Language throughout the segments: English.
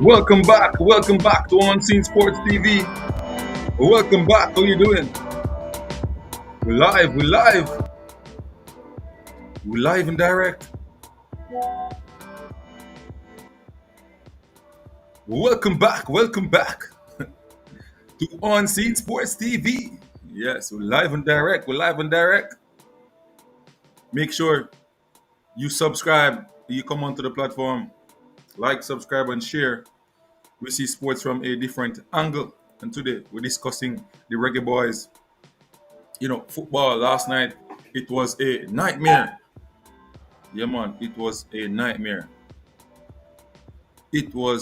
Welcome back to Unseen Sports TV. Welcome back, how you doing? We're live and direct. Welcome back to Unseen Sports TV. Yes, we're live and direct. Make sure you subscribe, you come onto the platform, like, subscribe, and share. We see sports from a different angle. And today we're discussing the Reggae Boyz. You know, football last night, it was a nightmare. Yeah, man, it was a nightmare. People.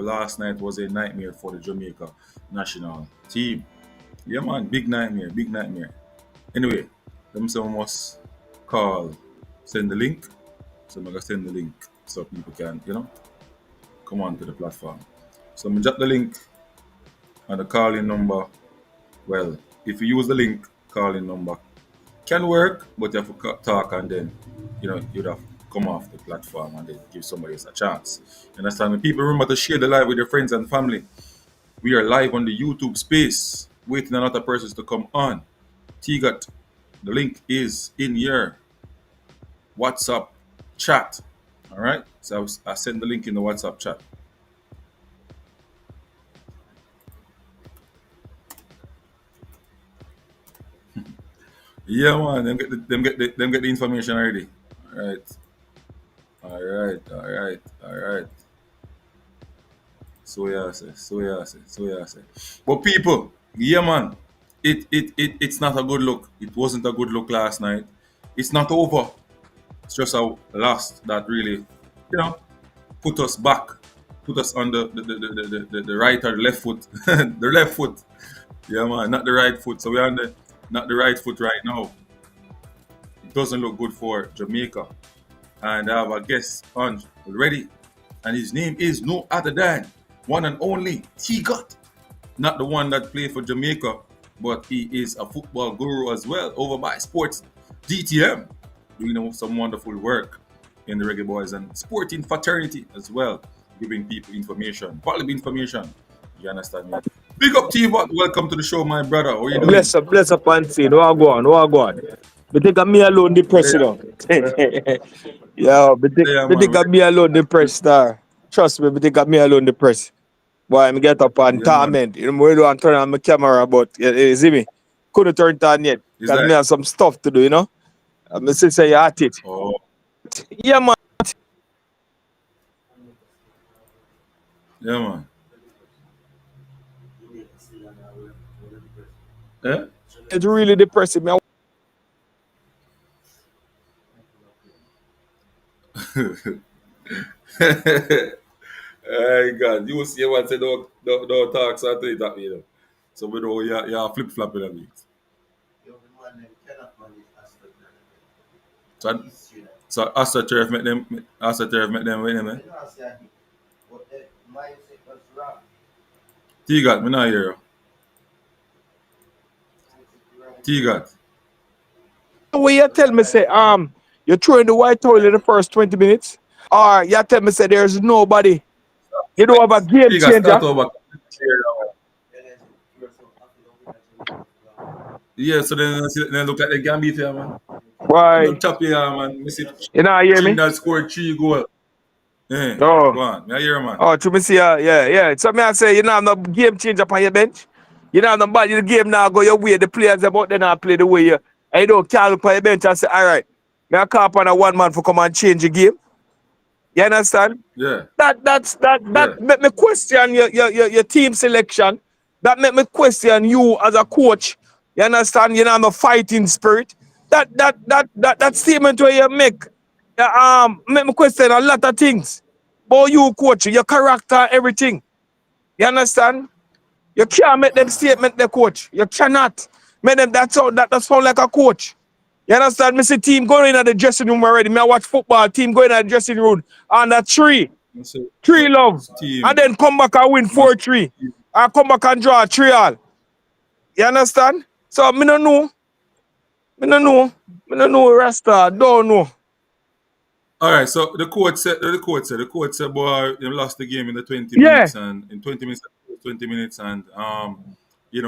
Last night was a nightmare for the Jamaica national team. Yeah, man, big nightmare. Anyway, them some must send the link. So I'm gonna send the link so people can, come on to the platform. So I'm gonna drop the link and the calling number. Well, if you use the link, calling number can work, but you have to talk and then, you'd have to come off the platform and then give somebody else a chance. You understand? People, remember to share the live with your friends and family. We are live on the YouTube space, waiting on other persons to come on. T-Got, the link is in your WhatsApp chat. All right? So I send the link in the WhatsApp chat. Yeah, man, them get the information already. All right. So yeah, say. But people, yeah, man, it's not a good look. It wasn't a good look last night. It's not over. It's just a loss that really, put us back, put us on the right or the left foot, the left foot. Yeah, man, not the right foot. So we're on not the right foot right now. It doesn't look good for Jamaica. And I have a guest on already, and his name is no other than one and only T-Got. Not the one that played for Jamaica, but he is a football guru as well, over by Sports DTM, doing some wonderful work in the Reggae Boyz and sporting fraternity as well, giving people information, quality information. You understand me? Big up T-Got, welcome to the show, my brother. How you doing? Bless up and see. No, go on. But think me alone depressed, you know. Yeah, but think me alone depressed, star. Trust me, but think me alone depressed. Boy, I'm get up and torment. You know, we don't turn on my camera, but you see me? Couldn't turn it on yet. Because me have some stuff to do, you know. I'm say you at it. Oh. Yeah, man. Yeah, man. Yeah? It's really depressing me. Hey God, you see what say don't talk so to it at me, you know. So we know you're flip flopping a bit. So AstroTurf make them win, man. T-Got, me not hear you. T-Got. When you tell me say you're throwing the white towel in the first 20 minutes, or you tell me say there's nobody, you don't have a game changer. Yeah, so then look at the Gambia, man. Why? Look top here, man. You know, hear me? That scored 3 goals. Yeah. Oh. Go on. I hear, man. Oh, to me see, yeah. So me I say, you know, no game change up on your bench. You know, nobody the game now go your way. The players about they not play the way you. And you don't call up on your bench and say, all right, me I call upon a one man for come and change the game. You understand? Yeah. That make me question your team selection. That make me question you as a coach. You understand? You know, I'm a fighting spirit. That statement where you make me question a lot of things. About you, coach, your character, everything. You understand? You can't make them statement, the coach. You cannot make them that sound like a coach. You understand? Me see team going in the dressing room already. Me I watch football team going in the dressing room under 3 love, and then come back and win 4-3, and come back and draw 3-all. You understand? So me no know Rasta, don't know. All right, so the coach said, boy, you lost the game in the 20 Yeah. minutes and in 20 minutes, and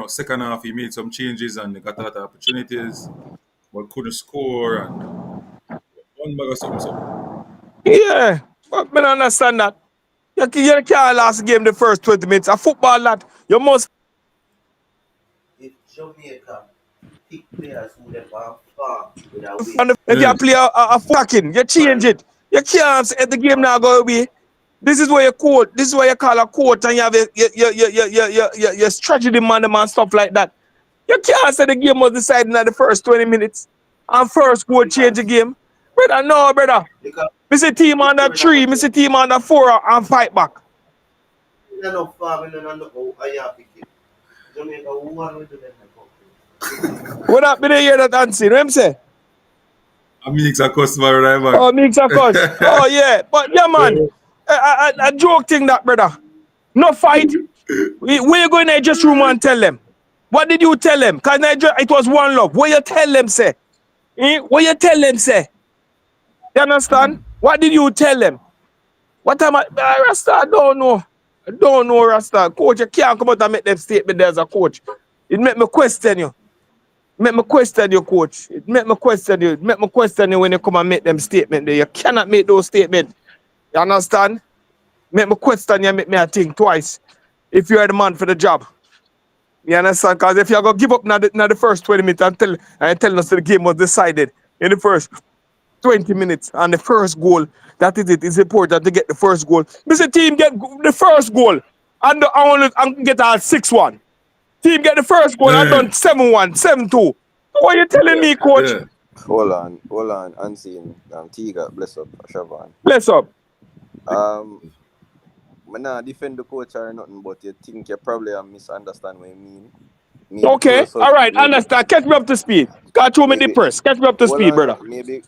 second half he made some changes and they got a lot of opportunities, but couldn't score and one bag of something. So Yeah. But I don't understand that. You can't last game the first 20 minutes. A football lad, you must. If Jamaica pick players who they want far with a win. If yeah, you play a fucking, you change it. You can't say the game now go away. This is where you quote. This is where you call a quote and you have your strategy man and stuff like that. You can't say the game was decided in the first 20 minutes and first goal change the game. Brother, no, brother. Because Mr. Team under 3, Mr. Team under 4 and fight back. we don't know far, we don't know how you pick it. Jamaica, who want to do that? What up, me dey hear that answer? You know what I'm saying? I mix a customer right man. Oh, mix a cuss. Oh, yeah. But yeah, man. A joke thing that, brother. No fight. Where you go in the just room and tell them? What did you tell them? Because it was one love. What you tell them, say? What you tell them, say? You understand? What did you tell them? What time Rasta, I don't know. I don't know, Rasta. Coach, you can't come out and make them statement there as a coach. It make me question you. Make me question you, coach. It make me question you. It make me question you when you come and make them statement there. You cannot make those statements. You understand? Make me question you, make me think twice. If you are the man for the job. You understand? Because if you're going to give up now the first 20 minutes and telling us that the game was decided in the first 20 minutes and the first goal, that is it. It's important to get the first goal. Mr. Team get the first goal and get a 6-1. Team get the first goal and done 7-1, 7-2. What are you telling me, coach? Yeah. Hold on, unseen. Tiga, bless up, Shavan. Bless up. I not defend the coach or nothing, but you think you probably misunderstand what I mean. Okay, all right, understand. Catch me up to speed. Got to me the press. Catch me up to speed, brother. Maybe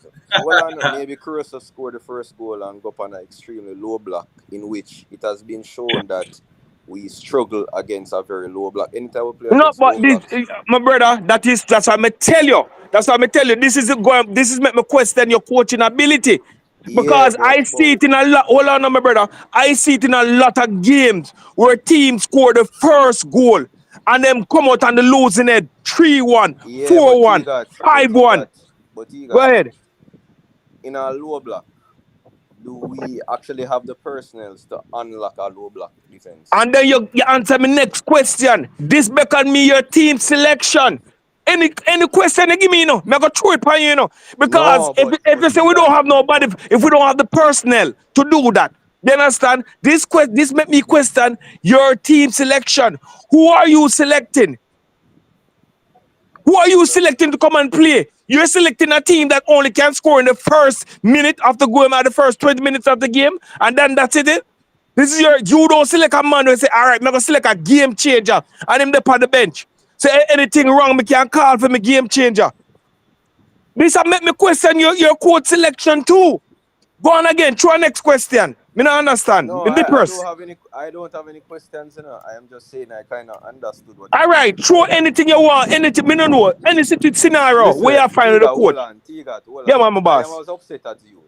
Curaçao scored the first goal and go up on an extremely low block, in which it has been shown that we struggle against a very low block. Anytime we play No, against but low this, blocks, my brother, that's what I tell you. That's what I tell you. This is make me question your coaching ability. Because I see it in a lot. Hold on, my brother. I see it in a lot of games where teams score the first goal and them come out and they losing it 3-1, 4-1, 5-1. Go ahead. In a low block, do we actually have the personnel to unlock a low block defense? And then you answer me next question. This beckon me your team selection. Any question you give me, I'm going to throw it on you, Because No, if you say we don't have nobody, if we don't have the personnel to do that, you understand? This make me question your team selection. Who are you selecting? Who are you selecting to come and play? You're selecting a team that only can score in the first minute of the game, or the first 20 minutes of the game, and then that's it. This is you don't select a man who say, all right, I'm going to select a game changer, and him there on the bench. Say anything wrong, me can call for me game changer. This make me question your coach selection too. Go on again, try next question. Me not understand. No, I don't have any questions, I am just saying I kind of understood what. All right, throw anything you want, anything, me don't know. Any scenario Listen, where you find the coach. Hold Yeah, on. my boss. I was upset at you.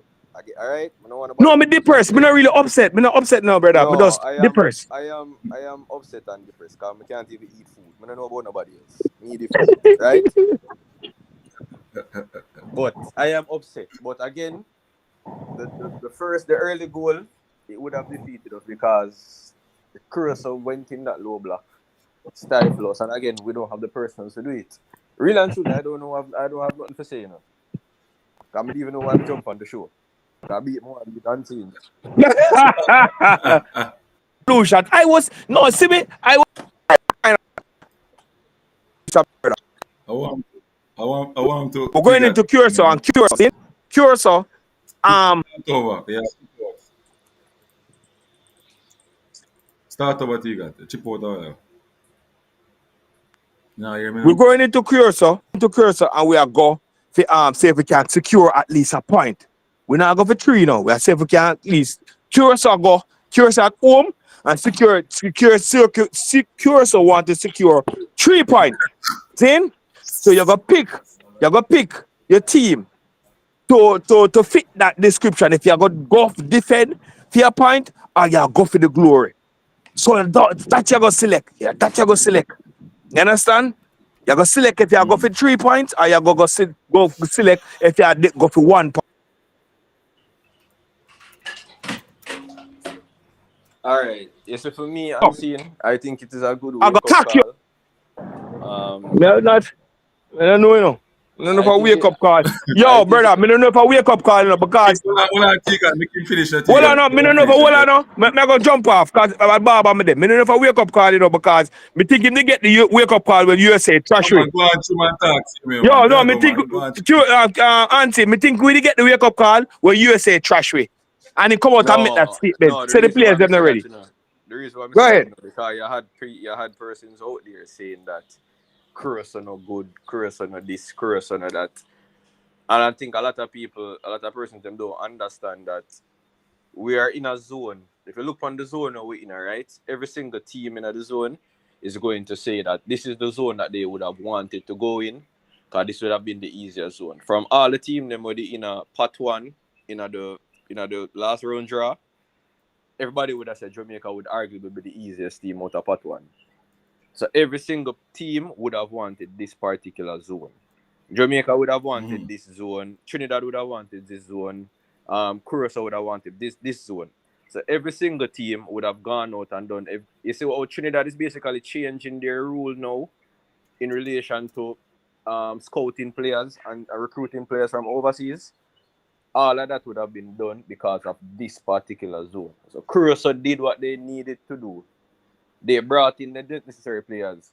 All right? No, me depressed. Me not really upset. Me not upset now, brother. Me just depressed. I am upset and depressed because I can't even eat food. I don't know about nobody else. Me the food, right? But I am upset. But again, the early goal, it would have defeated us because the Curaçao went in that low block, stifle us, and again, we don't have the persons to do it. Real and true, I don't have nothing to say, I don't even know why I jump on the show. I beat more than unseen. Blue shot. I was no see me. I want to. We're going into Curaçao and Curaçao. Over. Yeah. Start over, Tiga. Chip out there. Now hear me. We're going into Curaçao, and we are go for see if we can secure at least a point. We're not going for 3 now. We are see if we can at least Curaçao at home and secure Curaçao want to secure 3 points. See? So you're gonna pick your team to fit that description. If you go defend for your point, or you go for the glory. So that you go select. Yeah, that you go select. You understand? You go select if you go for 3 points, or you go select if you go for 1 point. All right. Yeah, so for me, I'm seeing, I think it is a good I go wake up attack you. call. No, not. I don't know, you know. I don't know if I I think wake it, up call. I Yo, think brother, it, I don't know if I wake up call, you know, because Hold on, Tiga. Make him finish that, hold on, Tiga. no, me Let him don't know if I finish hold that. on, no. Me go jump off because I'm Baba me there. Me don't know if I wake up call, you know, because me think him to get the wake up call when USA trash Come way. on, go on, Chuma and talk to me, man. Yo, Go no, on, me go, think man. Go on. Auntie, me think we get the wake up call when USA trash way. And he come out and make that statement. no, the Say the reason why players I them not say that, ready. you know, the reason why I Go say that, you ahead. know, because you had persons out there saying that Curaçao no good, Curaçao no this, Curaçao no that. And I think a lot of persons them don't understand that we are in a zone. If you look on the zone we're in, right? Every single team in the zone is going to say that this is the zone that they would have wanted to go in, because this would have been the easier zone. From all the team them were in a part one, in the last round draw, everybody would have said Jamaica would arguably be the easiest team out of part one. So every single team would have wanted this particular zone. Jamaica would have wanted this zone. Trinidad would have wanted this zone. Curaçao would have wanted this zone. So every single team would have gone out and done. You see how Trinidad is basically changing their rule now in relation to scouting players and recruiting players from overseas. All of that would have been done because of this particular zone. So Curaçao did what they needed to do. They brought in the necessary players.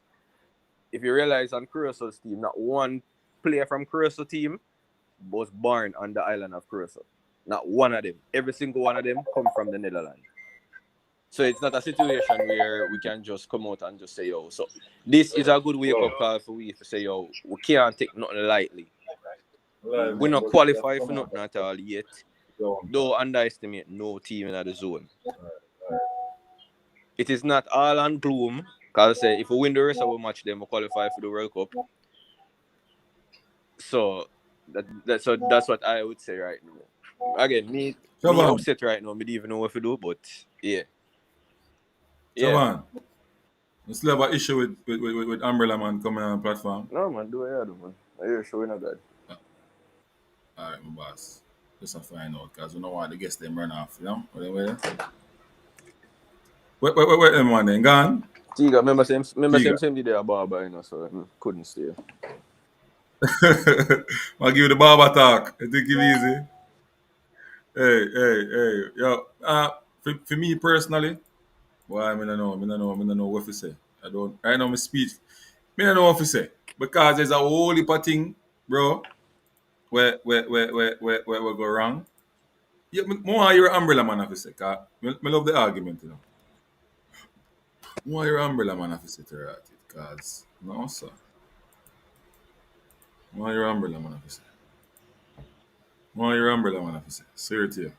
If you realize on Curaçao's team, not one player from Curaçao team was born on the island of Curaçao. Not one of them. Every single one of them come from the Netherlands. So it's not a situation where we can just come out and just say, yo. So this is a good wake-up call for we to say, yo, we can't take nothing lightly. We not qualify for nothing at all yet. Don't underestimate no team in the zone. It is not all on gloom. Because I say, if we win the rest of our match, then we qualify for the World Cup. So that's what I would say right now. Again, me upset right now. Me don't even know what to do, but yeah. Shaban, you still have an issue with Umbrella Man coming on the platform? No man, do what you do, man. You're showing a good. Alright, my boss. Just to find out, because we don't want the guests them run off, you know? Wait, them one then gone? Tiga, remember same Tiga. same day a barber, you know, so couldn't stay. I'll give you the barber talk. I think it easy. Hey. Yo, for me personally, well, I don't know what to say. I don't, right now, my speech, I don't know what to say. Because there's a whole heap of thing, bro, where we go wrong. Yeah, more you're umbrella man officer, cause I love the argument, you know. More you're umbrella man officer to right it, cause no sir. More you're umbrella man officer. More you're umbrella man officer. Serious here.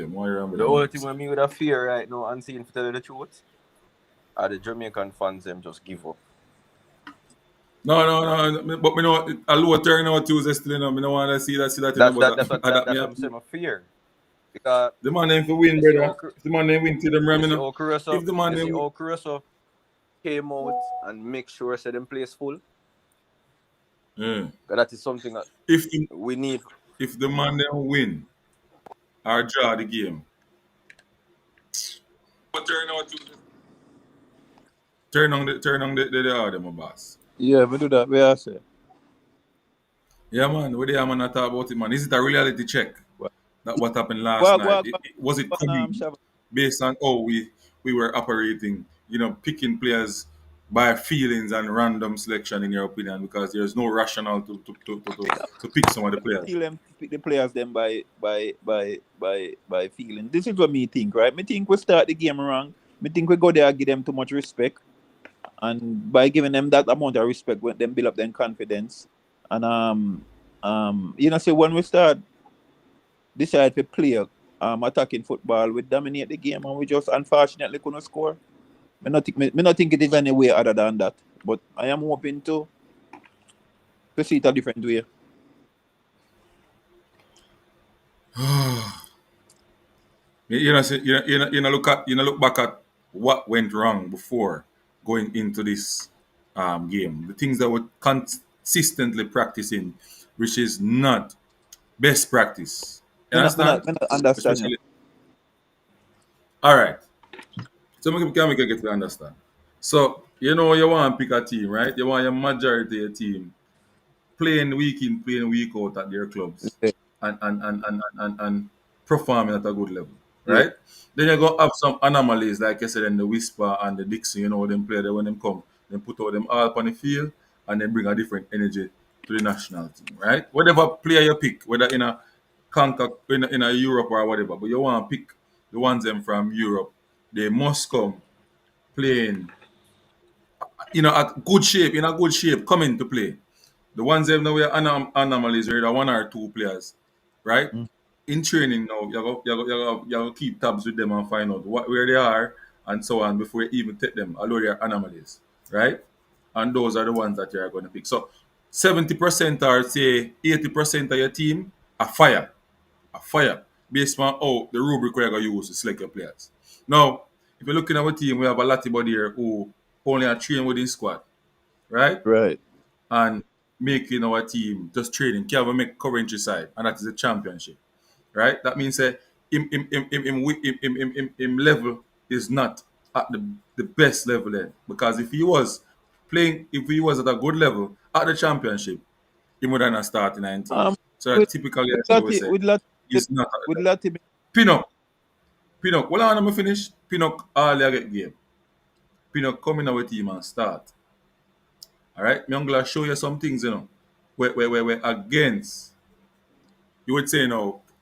More you're The umbrella man only thing officer. with me with a fear right now, and seeing to tell you the truth, are the Jamaican fans them just give up. No. But me know a low turn out Tuesday still, you know. Me no want to see that, you know. But That's that me what I'm happy. saying. My fear because The man name for win, you see brother. If the man name win to them, you you see know. how Curaçao, If the man you see name how Curaçao came out and make sure say them place full. yeah. Because that is something that if the, we need. if the man name win or draw the game, but turn on the order, my boss. Yeah, we do that. We are say. Yeah, man. What the man I talk about it, man? Is it a reality check? Well, That what happened last well, night? well, Was it coming Shava. based on how we were operating? You know, picking players by feelings and random selection, in your opinion, because there's no rationale to pick some of the players. Feel them pick the players them by feeling. This is what me think, right? Me think we start the game wrong. Me think we go there and give them too much respect, and by giving them that amount of respect, when them build up their confidence, and you know, say when we start decide to play attacking football, we dominate the game, and we just unfortunately couldn't score. Me not think it is any way other than that. But I am hoping to see it a different way. Look back at what went wrong before going into this game. The things that we're consistently practicing, which is not best practice. You understand? Me not understand you. Especially. All right. So we can make it to understand. So you want to pick a team, right? You want your majority of your team playing week in, playing week out at their clubs Yeah. and performing at a good level, Yeah. right? Then you're gonna have some anomalies, like I said, in the Whisper and the Dixon, them play there when them come, then put all them all on the field and then bring a different energy to the national team, right? Whatever player you pick, whether in a conquer in a Europe or whatever, but you want to pick the ones them from Europe, they must come playing in a good shape, coming to play. The ones that now we are anomalies are either one or two players, right? Mm. In training now, you keep tabs with them and find out where they are and so on before you even take them, although they are anomalies, right? And those are the ones that you are going to pick. So 70% or say 80% of your team are fire, based on how the rubric we're going to use to select your players. Now, if you're looking at our team, we have a Lati body here who only are trained within squad, right? Right. And making our team just training, can make Coventry side, and that is the championship, right? That means that him level is not at the best level then, because if he was at a good level at the championship, he would not start in 19. Um, So that with typically, with as I always Lati say, with Lati he's not at with the level. Lati. Pinnock, well, I'm finish. Pinnock all get game. Pinnock come in our team and start. All right, I'm gonna show you some things, where against you would say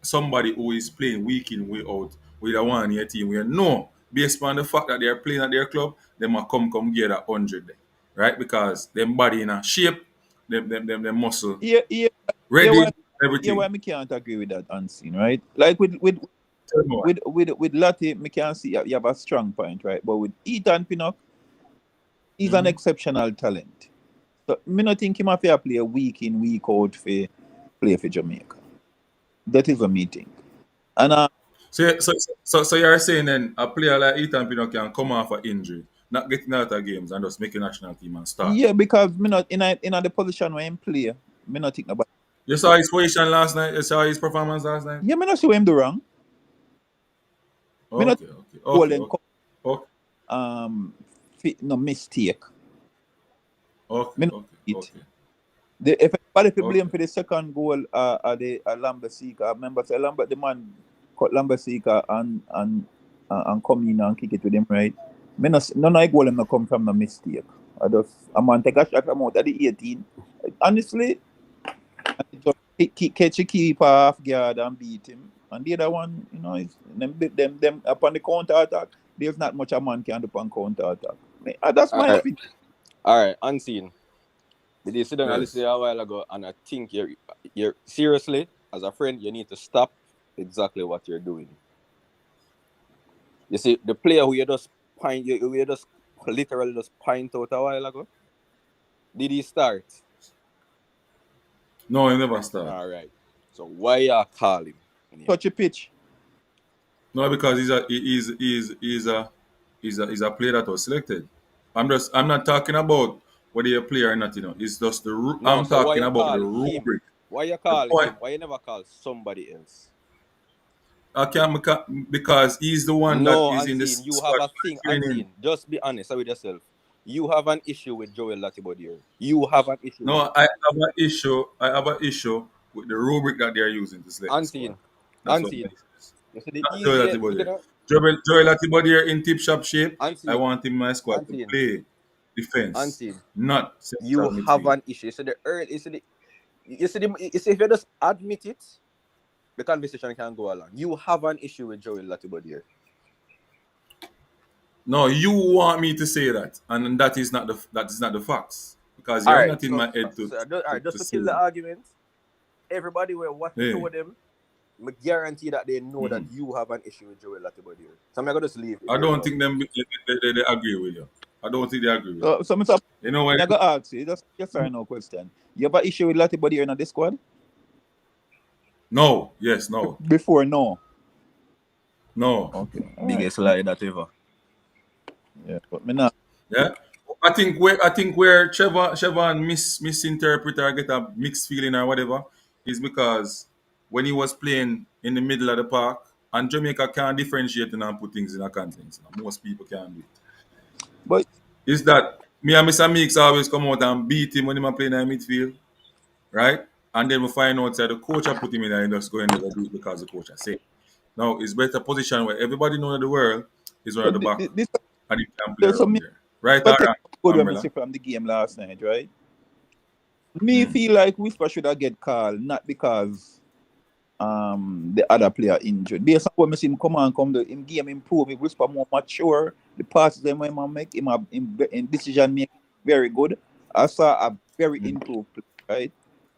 somebody who is playing week in, week out with a one in your team where no, based on the fact that they are playing at their club, they might come get a 100 there. Right? Because them body in a shape, them muscle Yeah, yeah, yeah. ready, Why everything. me can't agree with that unseen, right? Like with Tell me why. with Lati, me can see you have a strong point, right? But with Ethan Pinnock, he's an Mm-hmm. exceptional talent. So me not think he might play a week in, week out for play for Jamaica. That is a meeting. And So you're saying then a player like Ethan Pinnock can come off an injury, not getting out of games and just make a national team and start. yeah, because me not in a the position where him play, me not think about. You saw his position last night, you saw his performance last night? Yeah, me not see what him do wrong. Me not Okay, okay, goal okay, and okay. Okay, no mistake. okay, Me not okay, see it. okay. If anybody to blame Okay. for the second goal, the Lambert Seeker. I remember say Lambert the man cut Lambert Seeker and come in and kick it with him right. None of the goal him not come from a mistake. A man take a shot from out at the 18. Honestly, catch a keeper half guard and beat him. And the other one, is them upon the counter attack. There's not much a man can do upon counter attack. That's my Alright. opinion. Alright, unseen. Did you sit down and Yes. listen a while ago and I think you're seriously, as a friend, you need to stop exactly what you're doing. You see, the player who you just literally just point out a while ago, did he start? No, he never start. Alright. So why you call him? Touch a pitch. No, because he's a player that was selected. I'm not talking about whether you're a player or not. It's just No, I'm so why talking you about call the him? rubric. Why you The call point. him? Why you never call somebody else? I can't because he's the one No, that is in unseen. this You squad have a thing, training. unseen. Just be honest with yourself. You have an issue with Joel Latibodier. You have an issue with No, I have an issue with the rubric that they're using to select the squad. unseen. That's what Unseen. it is. You see the Not Joel easiest, Latibodiere. Joel Latibodiere in tip-top shape. I unseen. want him in my squad to Unseen. play defense, Unseen. not You central have midfield. an issue. You see if you just admit it, the conversation can go along. You have an issue with Joel Latibodier. No, you want me to say that, and that is not the facts because you're Alright, not in so, my head just to to say kill the that. argument, everybody will watch Hey. show them. I guarantee that they know that Mhm. you have an issue with Joel Latibodier. So I'm gonna just leave it I there don't now. think they agree with you. I don't think they agree with you. So Mr. You know what? I got to ask you, just yes or no question. You have an issue with Latibodier in the squad? No. Yes. No. Before, no. No. Okay. Biggest lie that ever. Yeah, but me not. Yeah. I think where Trevor misinterpret or get a mixed feeling or whatever is because when he was playing in the middle of the park and Jamaica can't differentiate and put things in a context. Most people can't do it. But Is that me and Mr. Meeks always come out and beat him when he playing in midfield, right? And then we find out that the coach have put him in and he just go and do it because the coach has said. Now it's better position where everybody knows the world is one at but the back this and he can play there's some around there. Right or take wrong, good when me umbrella? see from the game last night, right? Me feel like Whisper should have get called, not because the other player injured. Based on what me see him come and come, in game improve, he Whisper more mature. The passes them when man make him in decision making very good. I saw a very improved play, right?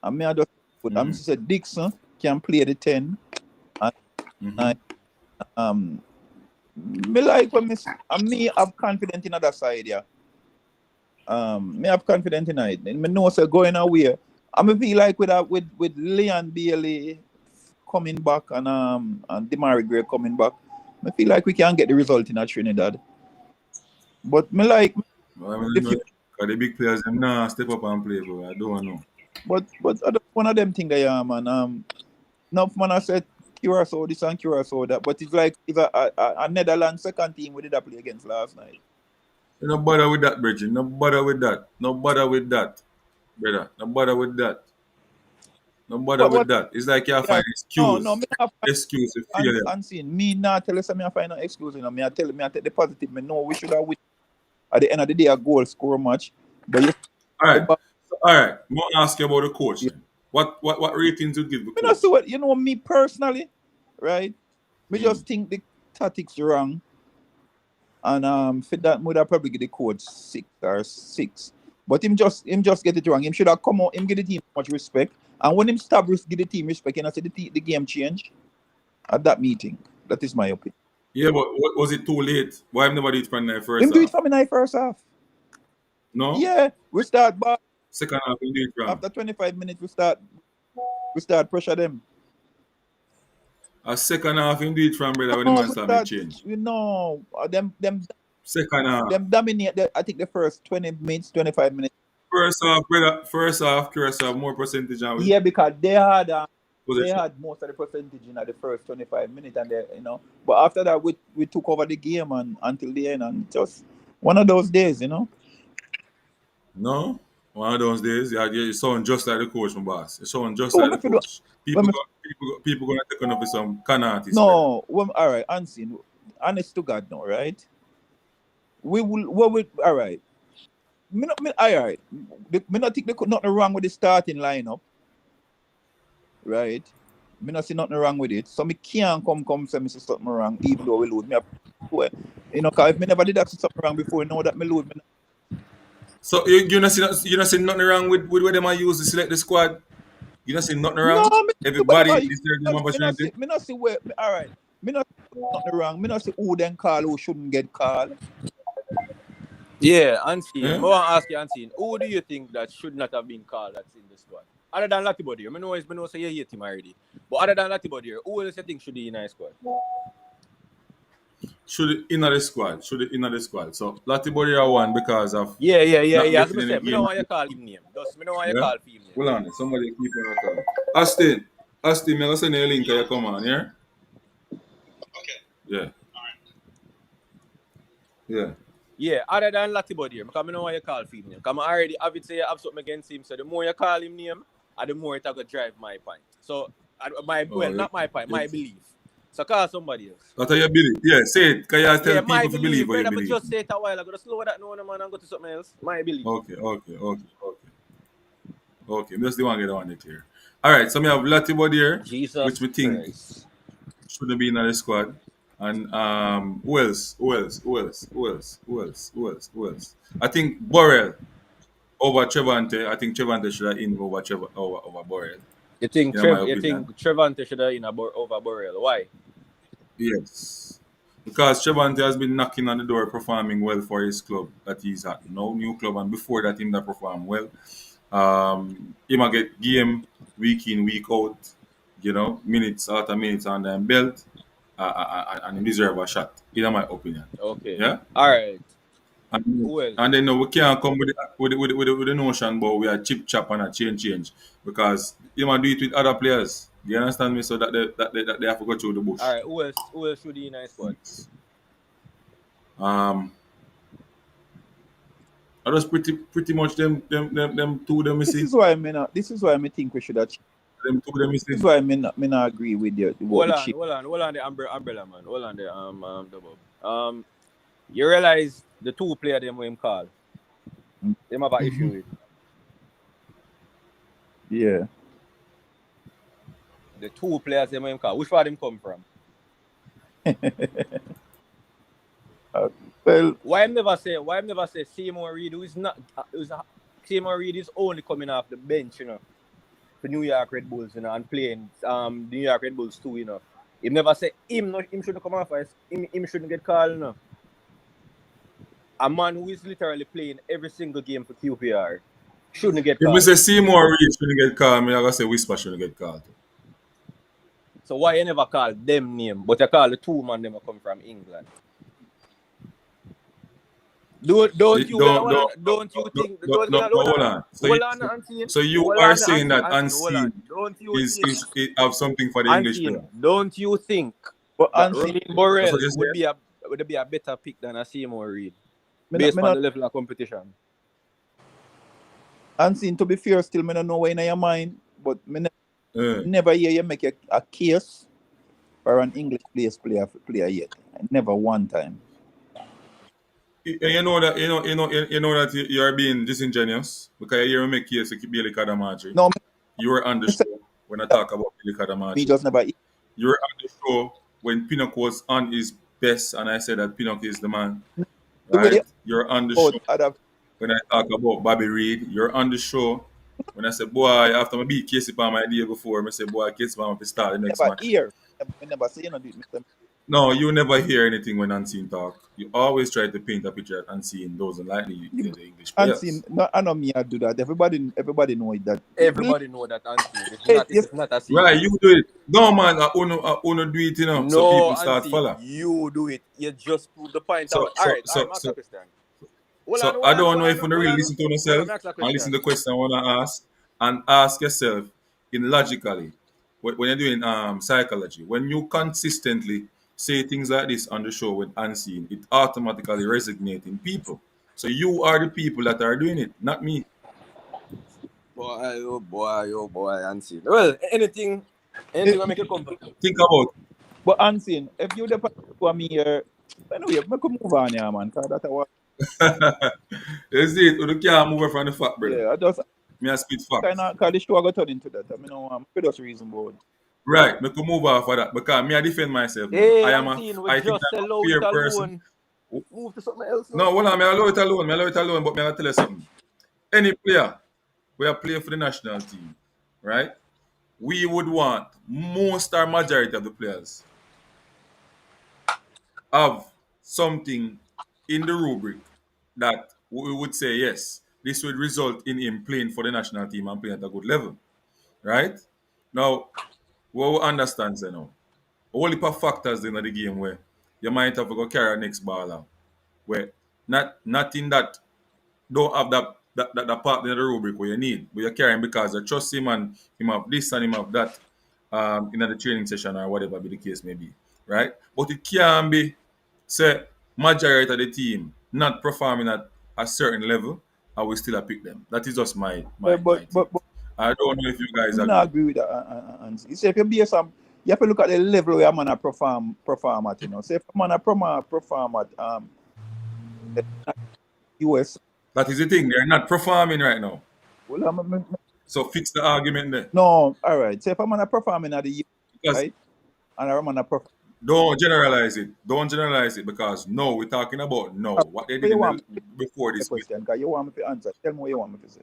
And me I just put I said Dixon can play the 10 and me like when me have confidence in other side, yeah. Me have confidence in it. And me know so going away. I feel like with Leon Bailey coming back and Demary Gray coming back, I feel like we can get the result in Trinidad. But me like the big players them nah step up and play, bro. I don't know. but one of them thing I am and now man I said Curaçao this and Curaçao that, but it's like it's a Netherlands second team we did that play against last night. No bother with that, Bridget. No bother with that. No bother with that, brother. No bother with that. No bother with But that. It's like you find no, me excuse. have Excuse to failure. unseen. Me not tell us me I find an excuse, you know. Me I take the positive. Me know we should have win. At the end of the day, a goal score match. But you All right. I'm gonna ask you about the coach then. What ratings would give the me not coach? see what you know. Me personally, right? Me Mm. just think the tactics wrong, and for that, would have probably give the coach 6 or 6. But him just get it wrong. Him should have come out. Him give the team much respect. And when him stop give the team respect, and I say the game change at that meeting. That is my opinion. Yeah, but was it too late? Why have never did it from the first Him do it half? for me in the first half. No? Yeah, we start back Second half you do it from. after 25 minutes. We start pressure them. A second half you do it from, brother, when the No, man start make change. you know, them Second half. dominate. I think the first 20 minutes, 25 minutes. First half, brother. First half, Curaçao more percentage than we. Yeah, because they had Possession. most of the percentage in the first 25 minutes, and they, you know. But after that, we took over the game and until the end, and just one of those days, you know. No? One of those days, you sound just like the coach, my boss. You sound just So like when the we do- coach. People gonna take on up with some con artists. No, all right, unseen. Honest to God, no, right? We will. What we all right? All right. Me not think there's nothing wrong with the starting lineup, right? Me not see nothing wrong with it. So me can't come say me see something wrong, even though we lose. You know, cause if me never did that see something wrong before, you know that me lose. So you not see nothing wrong with where them I use to select the squad. You not see nothing wrong. No, me Everybody me deserves the opportunity. not see where. All right. Me not see nothing wrong. Me not see who then call who shouldn't get called. Yeah, Unseen. Yeah? I want to ask you, Unseen, who do you think that should not have been called that's in the squad? Other than Latibody, I know say you hate him already. But other than Latibody, who else you think should be in our squad? Should it in the squad. So Latibori are one because of Yeah. not As I getting in said, the me game. don't want you call him name. Just me don't want you Yeah? call him name. Hold on, somebody keep on a call. Austin, me gonna send you a link. You come on, yeah? Okay. Yeah. Yeah. Yeah, other than Latibody, because I don't want you call him name. Because I already have it say I have something against him. So the more you call him name, the more it's going to drive my point. So, not my point, my belief. So call somebody else. That's how you believe. Yeah, say it. Can you tell Yeah, people my to believe belief. what you Brother, I believe? just say it a while ago. Just slow that no man and go to something else. My belief. Okay. That's the one get the one clear. Alright, so we have Latibody here, Jesus which we think Christ. shouldn't be in the squad. And who else? I think Borrell over Trevante. I think Trevante should have in over Borrell. You think In my you opinion. think Trevante should have in over Borrell? Why? Yes. Because Trevante has been knocking on the door, performing well for his club that he's at. No new club, and before that, him that performed well. He might get game week in, week out, minutes after minutes on them belt, and he deserve a shot, in my opinion. Okay. Yeah? All right. And, Who else? and then we can't come with the notion about we are chip chop and a change because you might do it with other players. Do you understand me? So that they have to go through the bush. All right. Who else should be in a squad? I just pretty much them two them This missing. is why I think we should have. Them two them missing. This is why I not agree with you. Hold on the umbrella man. Hold on the double. You realize the two player them him call. Them have an issue with. Yeah. The two players them him call. Which one them come from? Well, Why I'm never say Seymour Reid who is not Seymour Reid is only coming off the bench, for New York Red Bulls, and playing the New York Red Bulls too, He never say him shouldn't come off as him shouldn't get called, A man who is literally playing every single game for QPR shouldn't get If we called. say Seymour Reid shouldn't get called, I gotta say Whisper shouldn't get called. So why you never call them name, but you call the two man them come from England? Don't you think? Hold on. So you are saying that Unseen is have something for the English player. Don't you think but that Unseen, Raheem Burrell That's what you would be a better pick than a Seymour Reid me based not- on the level of competition? Unseen, to be fair, still me don't know where in your mind, but me never hear you make a case for an English player yet. Never one time. You know that you are being disingenuous because you make case to Billy Kadamachi. No, You were on the show when I talk about Billy me Kadamachi. just never. You were on the show when Pinnock was on his best, and I said that Pinnock is the man. The way Right? You're on the Oh, show I'd have, when I talk about Bobby Reid. You're on the show when I said, boy, after I beat Casey Palm my idea before, I said, boy, Casey Palm will start the next never match. hear. I never say do it. No, you never hear anything when Unseen talk. You always try to paint a picture that Unseen doesn't like the English players. Unseen, no, I know me I do that. Everybody know that. Everybody know that Unseen. It's not a secret. Right, you do it. No, man, I wanna do it, so people start Unseen, follow. you do it. You just prove the point So- out. All right, so- ask so- a question. So I don't know if you really listen to yourself and listen to the question I want to ask and ask yourself in logically when you're doing psychology. When you consistently say things like this on the show with Unseen, it automatically resonates in people. So you are the people that are doing it, not me. Oh boy, Unseen. Well, anything will make you comfortable. Think about it. But Unseen, if you depend on me here, anyway, I could move on here, man. Cause that's what. You see it, you can't move from the fact, brother. Yeah, I just Me I spit facts. kind of cause the show I got turned into that. I mean, I'm just reason about. Right, me could move off of that because me I defend myself. Hey, I am Unseen, we I think just I'm allow a fair it person. alone. Move to something else. No, hold on, me allow it alone, but me I tell you something. Any player we are playing for the national team, right? We would want most or majority of the players have something in the rubric that we would say, yes, this would result in him playing for the national team and playing at a good level, right? Now, what we understand, now, all the factors in the game where you might have to go carry a next ball out, where not in that don't have that part in the rubric where you need, but you're carrying because you trust him and him have this and him have that in the training session or whatever be the case may be, right? But it can be, say, majority of the team not performing at a certain level, I will still pick them. That is just my But I don't know if you guys I agree. agree with that. And you say if you be some, you have to look at the level where a man perform at. Say if a man perform at US. That is the thing. They're not performing right now. Well, So fix the argument there. no, all right. Say if a man performing at the US, Because right? And a man perform. don't generalize it. Don't generalize it because no, we're talking about no. What they did before this week. Question, because you want me to answer. Tell me what you want me to say.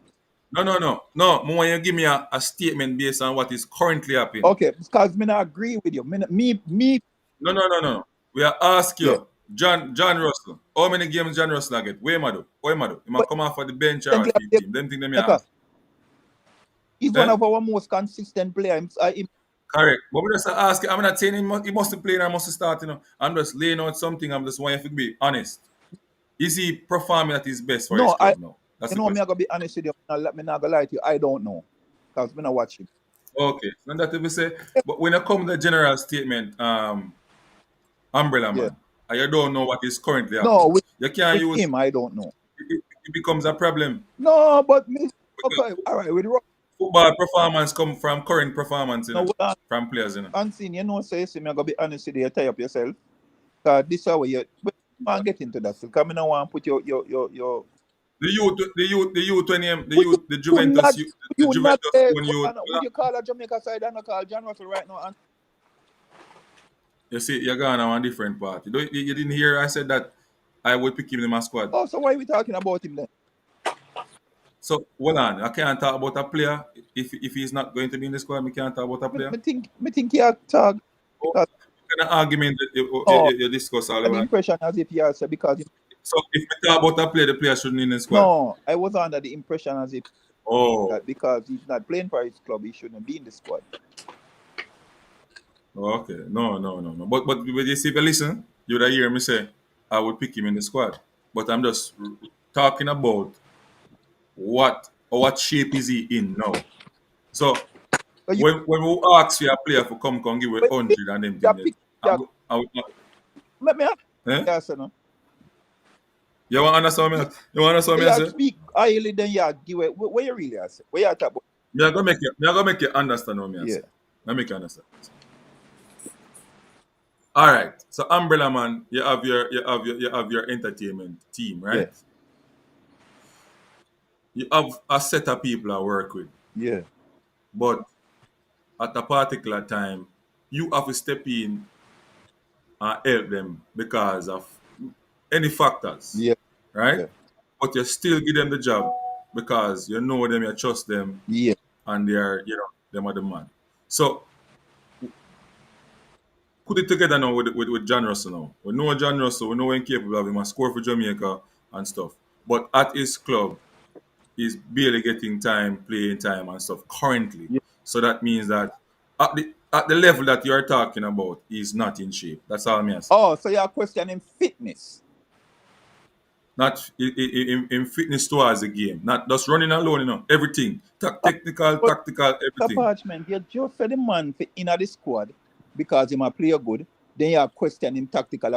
No. More you give me a statement based on what is currently happening. Okay, because me not agree with you. Me. No. We are asking you, John Russell. How many games John Russell get? Where Madu? He might come off for the bench or the team. Them think them ask. He's one of our most consistent players. Correct. But we just ask. I'm not saying he must play or must start. I'm just laying out something. I'm just wanting to be honest. Is he performing at his best for his No, club now? That's you the know, me question. I gotta be honest with you. Me not gonna lie to you. I don't know, cause me not watching. Okay. And that we say. But when it comes to the general statement, umbrella Yeah. man, and you don't know what is currently No, happening. You can't with use him, I don't know. it becomes a problem. No, but me. Because Okay, all right. With Rob, football performance come from current performance, no, from players, Unseen, you know, say, me I gotta be honest with you. You tie up yourself. Cause this hour you. But you want get into that. So, come in, I want to put your. The youth when Would the you not? Juventus the You not? Juventus when you Would you call a Jamaica side and not call John Russell right now? And you see you're going on a different part. You didn't hear I said that I would pick him in my squad. oh, so why are we talking about him then? So hold on, I can't talk about a player if he's not going to be in the squad. We can't talk about a player. Me think you talk. Oh, Cause, kind of argument that oh, you discuss all an about. impression as if you said because. So if we talk about a player, the player shouldn't be in the squad. No, I was under the impression as if Oh, that because he's not playing for his club, he shouldn't be in the squad. okay. No. But you see, if you listen, you would hear me say I would pick him in the squad. But I'm just talking about what shape is he in now. So So you when we ask for a player for come give it but 100 and them that things, pick that let me eh? ask you no. You want to understand me? You want to understand me? I You say? speak highly then you give it where you really say? Where you talk about? Me I go make you understand what me I Yeah. say. Let me make you understand. All right. So umbrella man, you have your entertainment team, Yeah. right? You have a set of people I work with, Yeah. but at a particular time, you have to step in and help them because of any factors, Yeah. right? Yeah. But you still give them the job because you know them, you trust them, Yeah. and they're them are the man. So put it together now with John Russell now. We know John Russell, we know when capable of him, and score for Jamaica and stuff. But at his club, he's barely getting time, playing time and stuff currently. Yeah. So that means that at the level that you're talking about, he's not in shape. That's all me say. Oh, so you're questioning fitness. Not in fitness towards the game. Not just running alone, Everything. Technical, But tactical, everything. parchment, you just for the man for in the squad because he might play good, then you question him tactical.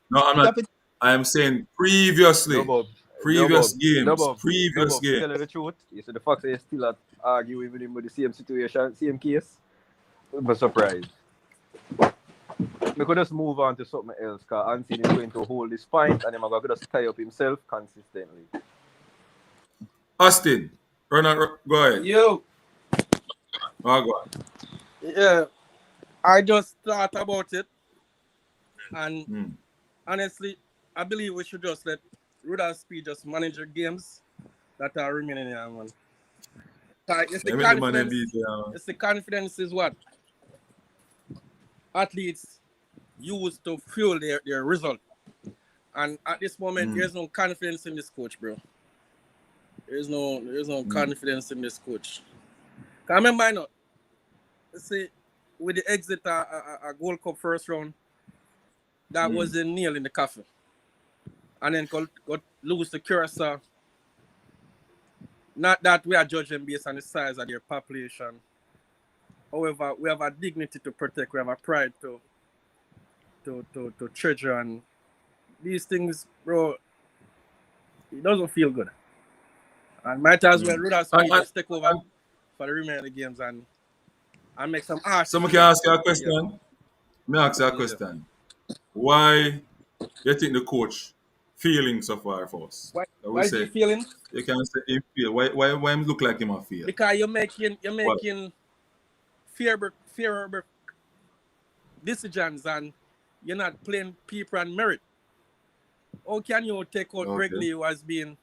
No, I'm not. I am saying No, previously. Bob. No, Previous Bob. No, games. Bob. No, Previous Bob. To game. tell you the truth, you see the fact that you still at arguing with him with the same situation, same case. I'm surprised. We could just move on to something else because Anthony is going to hold his point and he's going to just tie up himself consistently. Austin, go ahead. Yo, Oh, go on. yeah, I just thought about it, and Hmm. honestly, I believe we should just let Rudolph Speed just manage the games that are remaining here, man. It's the Let me the man confidence. indeed. It's the confidence is what athletes use to fuel their result. And at this moment, there's no confidence in this coach, bro. There's no confidence in this coach. I remember, I know, see, with the exit a World Cup first round, that was a nail in the coffin. And then got lose to Curaçao. Not that we are judging based on the size of their population. However, we have a dignity to protect. We have a pride to treasure, and these things, bro, it doesn't feel good. And might as well Rudolph Speed just take over for the remaining of the games and make some arse. Someone can ask you a question. Let me ask you a question. Why do you think the coach feeling so far for us? Why is he feeling? You can say him feel. Why him look like him a feel? Because you're making fear decisions and you're not playing people on merit. How can you take out Greg Lee, who has been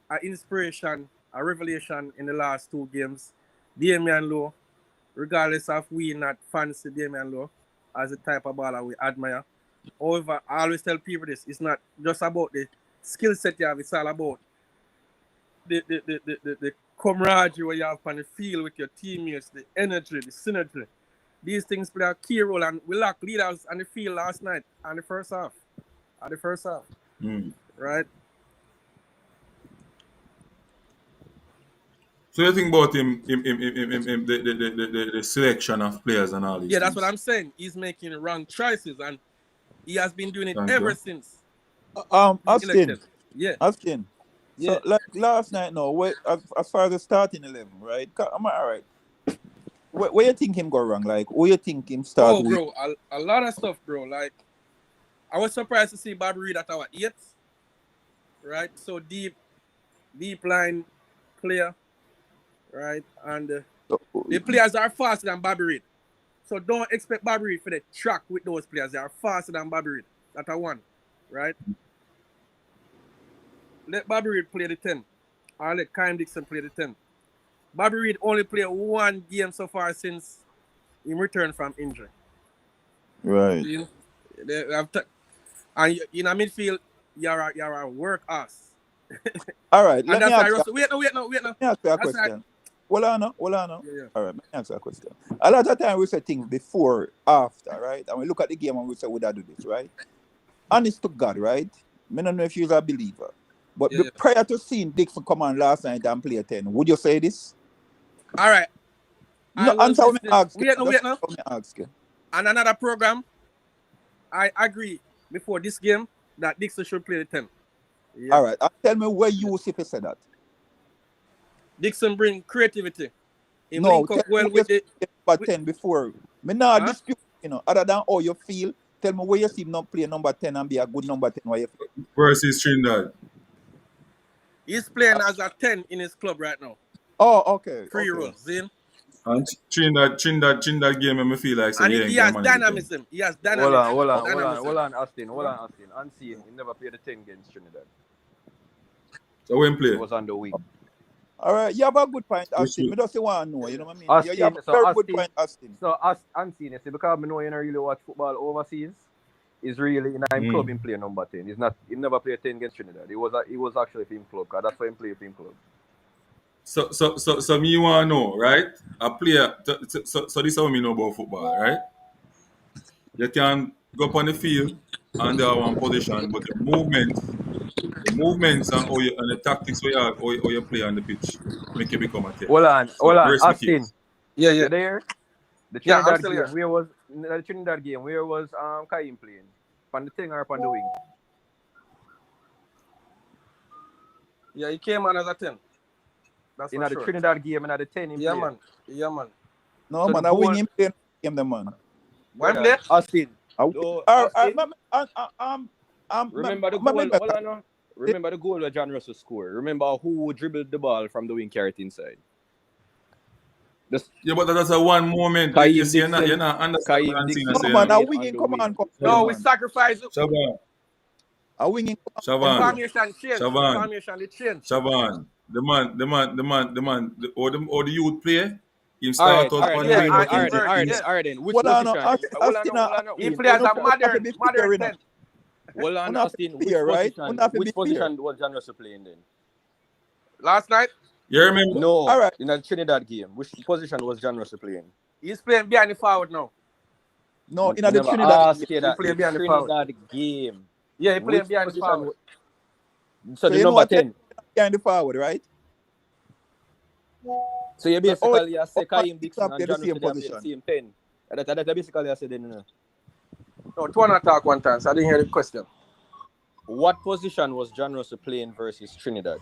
an inspiration, a revelation in the last two games? Damian Lowe, regardless of we not fancy Damian Lowe as a type of baller we admire. However, I always tell people this: it's not just about the skill set you have; it's all about the camaraderie you have on the field with your teammates, the energy, the synergy. these things play a key role, and we lack leaders on the field last night and the first half. Right? So you think about the selection of players and all these Yeah, that's things? what I'm saying. He's making wrong choices, and he has been doing it Thank ever you. since. Austin. Yeah. Austin. Yeah. So like last night, no. As far as the starting 11, right? Am I all right? Where you think him go wrong? Like, where you think him start with? Bro, a lot of stuff, bro. Like, I was surprised to see Bobby Reed at our 8th, right? So deep line player, right? And the players are faster than Bobby Reed. So don't expect Bobby Reed for the track with those players. They are faster than Bobby Reed. That's a 1, right? Let Bobby Reed play the 10. Or let Kyle Dixon play the 10. Bobby Reed only played 1 game so far since he returned from injury. Right. You know, and in a midfield, you're a work ass. All right. Let me ask you. Wait no. Let me ask you a question. Right. Well, I know. Yeah. All right. Let me ask you a question. A lot of time we say things before, after, right? And we look at the game and we say, would I do this, right? Honest to God, right? I don't know if you're a believer. But prior to seeing Dixon come on last night and play 10, would you say this? All right. No, answer me ask. Wait no. Ask you. And another program, I agree before this game that Dixon should play the 10. Yeah. All right. Tell me where you see said that. Dixon bring creativity. He No, link up well with it. But 10 before. Me not dispute, other than how you feel. Tell me where you see him not play number 10 and be a good number 10. Why you feel? Versus Trinidad. He's playing as a 10 in his club right now. Oh, okay. 3 roles, Zin. And Trinidad game, I feel like. And he has dynamism. He has dynamism. Hold on, Austin. Unseen. He never played the 10 against Trinidad. So when play? He was on the wing. All right, you have a good point, Austin. I just want to know, you know what I mean? Austin, you have a very good point, Austin. So, Unseen, you see, because I know you don't really watch football overseas, he's really in a club in play number 10. He never played 10 against Trinidad. He was actually team club, because that's why he played team club. So me want to know, right? A player, so this is how me know about football, right? You can go up on the field and there are one position, but the movements and the tactics we have, how you play on the pitch, make you become a 10. Hold on, Austin. Yeah. You there? The Trinidad game. Here. Where was the Trinidad game? Where was Kaim playing? On the thing or on the wing? Yeah, he came on as a 10. That's in for the sure. Trinidad game and at the 10 in Yeah, play. man. No, So man, the I win goal- him playing game, the man. Why play? Austin. Remember the goal. Hold on now. Remember the goal that John Russell scored. Remember who dribbled the ball from the wing carried inside. Yeah, but that's a one moment. Kaim You see, you're not Dixon. understanding what I'm Dixon. saying. No, man, I on win the him. Come wing. on. No, we sacrifice it. Shaban, I win him. The Shaban, formation change. Shaban. change. Shaban. The man, or the youth play, him All start right, out on yeah, the wing. yeah. all right then. Which Hold on, position? Hold on. He plays as a modern 10. Hold on, We're not Austin. fair, right? We're not Which fair. position was John Russell playing then? Last night, You remember? No. All right. In the Trinidad game, which position was John Russell playing? he's playing behind the forward now. No, in You the never Trinidad. asked you He that. play The behind the forward. Trinidad game. Yeah, he playing Which behind the position forward. So the you know number what? 10. Behind the forward, right? So you basically say Kaim Dixon Dixon play and the John same Russell position. the same 10. That basically I said then. No, two and talk one time, so I didn't hear the question. What position was John Russell playing versus Trinidad?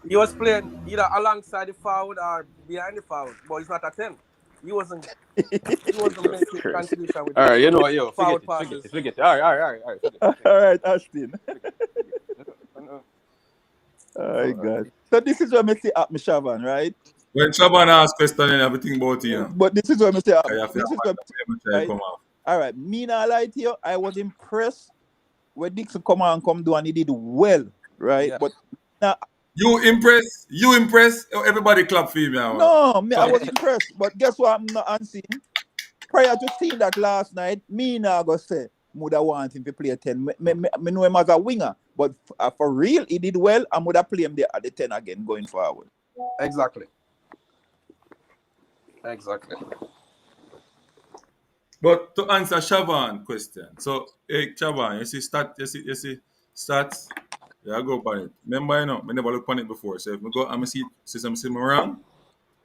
He was playing either alongside the forward or behind the forward, but he's not a 10. He wasn't making contribution with All right, you know what, yo, forward forget passes. it. All right. Forget it. All right, Austin. Oh, God. So this is what I say at Shaban, right? When Shaban asks question, you have to think about it. You know. But this is what I say. You have to This is what try come off. all right. Me not lie to you. I was impressed when Dixon come do and he did well, right? Yeah. But now, You impress. Everybody clap for me. no, me, I was impressed. But guess what? I'm not unseen. Prior to seeing that last night, me now go say, Muda want him to play 10. Me know him as a winger. But for real, he did well. I would have played him there at the 10 again going forward. Exactly. But to answer Shavan question, so hey Shavan, you see stats, yeah, I go upon it. Remember, I never look on it before. So if I go and see something wrong,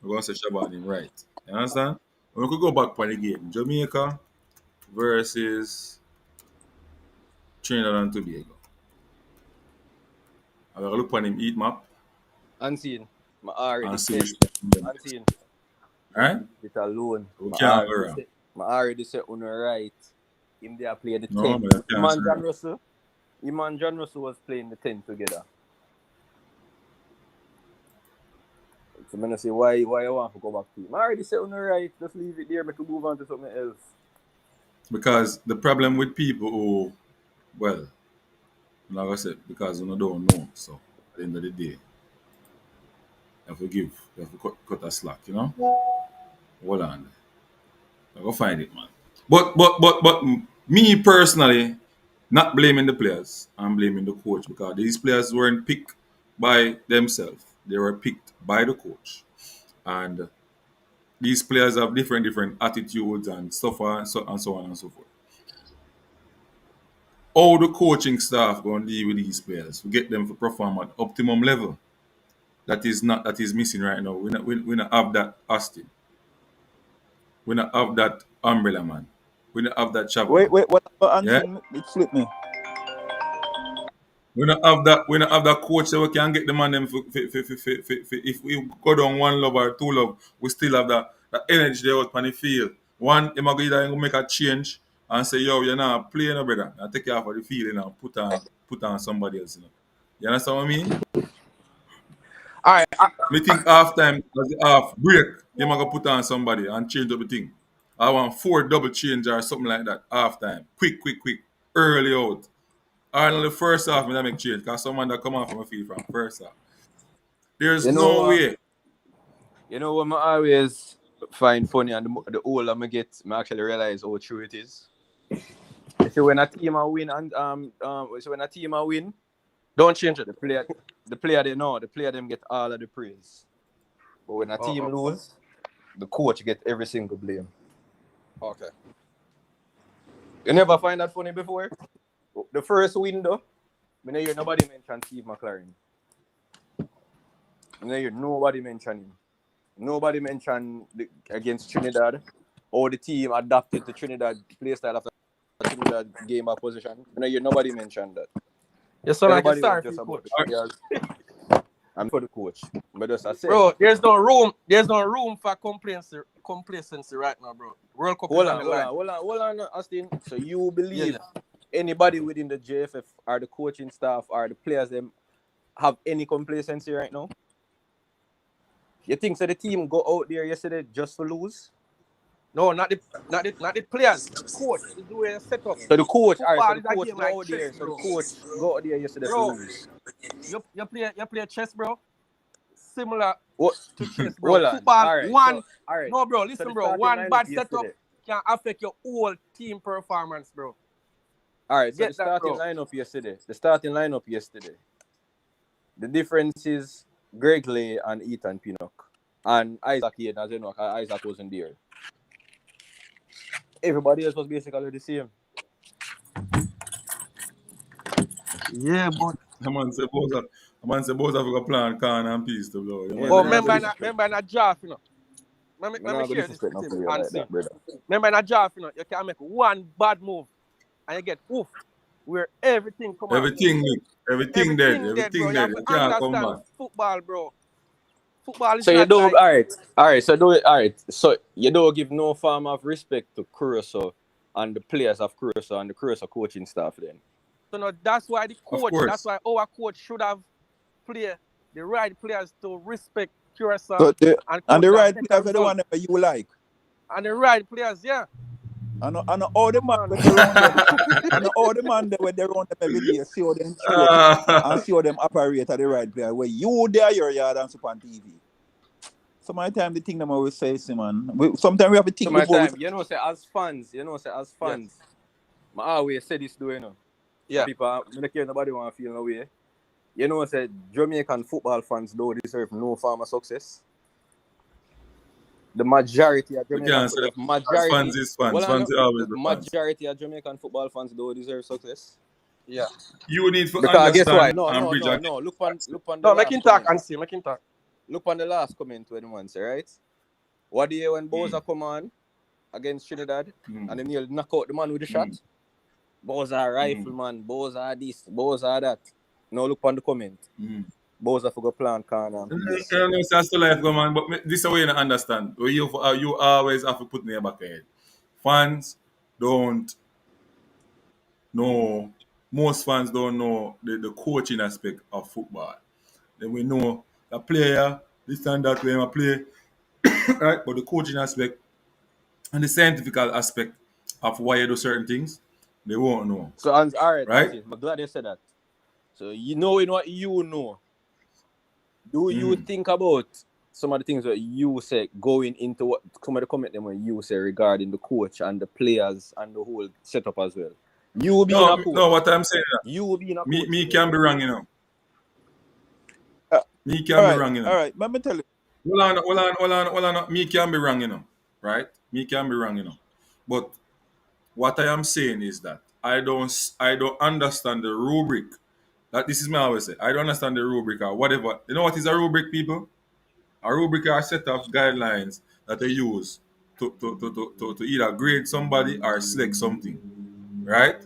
I'm gonna say Shavan him right. You understand? We could go back on the game. Jamaica versus Trinidad and Tobago. I'm gonna look on him heat map Unseen. I already and see said. which one. Unseen. Alright? It alone. We can't go wrong. I already said on the right. Him there play the No, 10. man, I can't Iman say John right. Russell. Iman John Russell was playing the 10 together. So I'm gonna say why you want to go back to him. I already said on the right. Just leave it there. Make we move on to something else. Because the problem with people who, well, like I said, because you don't know. So at the end of the day, you have to cut a slack, Hold on. I go find it, man. But me personally, not blaming the players, I'm blaming the coach because these players weren't picked by themselves. They were picked by the coach. And these players have different attitudes and stuff and so on and so forth. How the coaching staff going to deal with these players to get them to perform at optimum level? That is missing right now. We not have that Austin. We not have that umbrella man. We not have that Chavan. Wait, what Yeah. answer? It slipped me. We not have that. We not have that coach that we can get the man them if we go down one love or two love, we still have that energy there out on the field. One, they might either make a change and say, "Yo, you're not playing, no brother. I take you off of the field and put on somebody else." You understand what I mean? All right. Me think half time as the half break, you might go put on somebody and change up the thing. I want 4 double change or something like that half time. Quick, early out. Or in the first half, me that make change because someone that come off from a field from first half. There's You know no what? way. You know what I always find funny and the older I get, I actually realize how true it is. So when a team a win and so when a team a win, Don't change it. the player they know, the player them get all of the praise. But when a team lose, the coach get every single blame. Okay. You never find that funny before? The first window, I never hear nobody mention Steve McClaren. I never hear nobody mention him. Nobody mentioned against Trinidad or the team adapted to Trinidad play style after Trinidad game back position. I never hear nobody mentioned that. You sound like you're Everybody sorry was for just your about coach. the players and for the coach. But just I said, Bro, there's no room for complacency right now, bro. World Cup is on the line. hold on, Austin. So you believe anybody within the JFF or the coaching staff or the players them have any complacency right now? You think so the team go out there yesterday just to lose? No, not the players. The coach is doing a setup. So the coach, Football so the is a coach game go like out chess, there. So bro. the coach go out there yesterday to Bro, lose. you play chess, bro. Similar What? to chess, bro. Hold on. Football, All right. one. So, all right. No, bro, So listen, the bro. starting One lineup bad setup yesterday. can affect your whole team performance, bro. All right. So Get the that, starting bro. lineup yesterday. The difference is Greg Lay and Ethan Pinnock. And Isaac Hayden, as you know, Isaac wasn't there. Everybody else was basically the same. Yeah, but The man say both have a plan, can and peace to blow. The Yeah, man oh, say, remember in a draft, Let I'm me not share this disrespect with no him player and like see. that, brother. Remember in a draft, you can make one bad move and you get oof, where everything come out. everything dead. Dead, bro. Everything You dead. have to You can't come understand back. football, bro. Football is So you not don't like all right. So do it all right. So you don't give no form of respect to Curaçao and the players of Curaçao and the Curaçao coaching staff then. so no, that's why the Of coach, course. that's why our coach should have played the right players to respect Curaçao So and the right get players a are the result. one that you like. And the right players, yeah. And all the man when they around them, and all the man when they around them every day, see how them train and see how them operate at the right player. Where you there your yard and super on TV. So my time the thing them always say, man. Sometimes we have to think So my before time, as fans, I always say this though, Yeah. People, I don't care nobody want to feel no way. Say Jamaican football fans don't deserve no form of success. the majority of We Jamaican can't say football, that fans is fans. well, I Fans know, will always the be fans. majority of Jamaican football fans don't deserve success. Yeah. You need to Because guess why? understand No, and no, bridge no, again. no. Look on the No, make last him talk comment. and see. Make him talk. Look on the last comment when one say, right? What do you hear when Bowser come on against Trinidad and then he'll knock out the man with the shot? Bowser rifleman, Bowser this, Bowser that. Now look on the comment. Bowser for go plant corner and I peace. don't know if that's the life go, man, but this is the way you don't understand. You always have to put in your back head. Fans don't know, most fans don't know the coaching aspect of football. Then we know the player, this and that way I play, right? But the coaching aspect and the scientific aspect of why you do certain things, they won't know, So all right, right? I'm glad you said that. So you knowing what you know, do you think about some of the things that you say going into what some of the comment them when you say regarding the coach and the players and the whole setup as well? You being a coach. No, what I'm saying You being a coach. me can be wrong, you know. Me can All be right, wrong, you know. all right. Let me tell you. Hold on. Me can be wrong, you know. Right? Me can be wrong, you know. But what I am saying is that I don't understand the rubric. That this is me always say. I don't understand the rubric or whatever. You know what is a rubric, people? A rubric are a set of guidelines that they use to either grade somebody or select something. Right?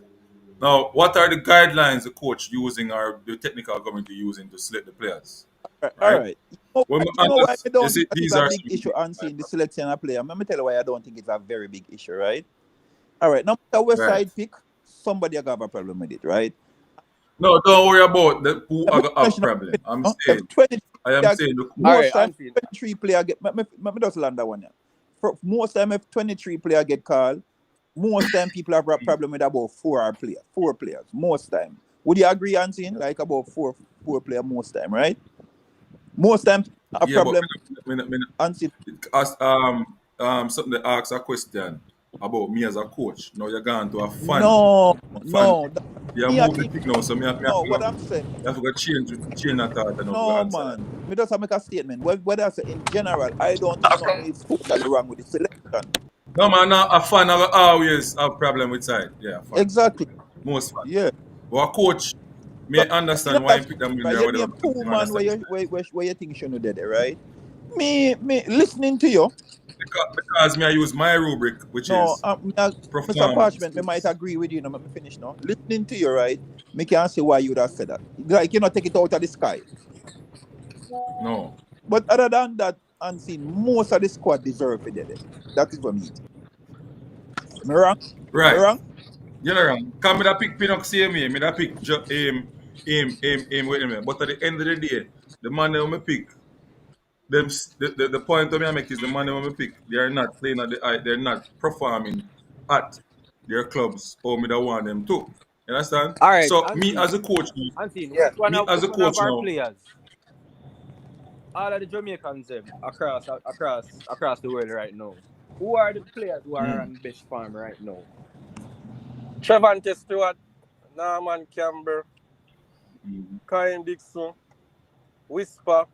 Now, what are the guidelines the coach using or the technical committee using to select the players? All Right? right. When we You know why I you don't see, think that is these a are big some issue, things, Ansi, in the selection of player. Let me tell you why I don't think it's a very big issue, right? All right. Now, the West right? Side pick, somebody have a problem with it, right? No, don't worry about the who Let are me gonna finish have now. problem. I'm If saying, 20 I am player, saying the All coach. right, most time Anfield. 23 player get let me just land that one here. Most time if 23 player get called, most time people have a problem with about four players. Most time. Would you agree, Ansi? Like about four player most time, right? Most time a Yeah, but problem, Ansi. ask, something to ask a question about me as a coach. Now you're going to a No, fan. no. You Me, I move the think pick now, so no. What I'm saying. you have to go change that thought and have to go No, answer that. man. Me just make a statement. What I say in general, I don't think nothing is totally wrong with the selection. No man, now a fan will always have problem with side. Yeah, fan. Exactly. Most fan. Yeah. But a coach So may in understand why he that pick them in right, there or you whatever name because two he man understand. where you think should know that, right? Me listening to you. Because me I use my rubric, which No, is Mr. performance. Parchment, me might agree with you. No, let me finish now. Listening to you, right? Me can't say why you would have said that. Like you not take it out of the sky. No. But other than that, unseen, most of the squad deserve it. That is what me. Me wrong? Me Right. wrong? You know wrong. Come me that pick Pinnock same way. Me that pick aim, wait a minute. But at the end of the day, the man that me pick, the point of me I make is the man that me pick, they are not playing at the eye, they're not performing at their clubs or me that want them to. You understand? All right, So me as a coach, Yeah. which one of our now, players? All of the Jamaicans across the world right now. Who are the players who are on best form right now? Trevante Stewart, Norman Campbell, Kyle Dixon, Whisper,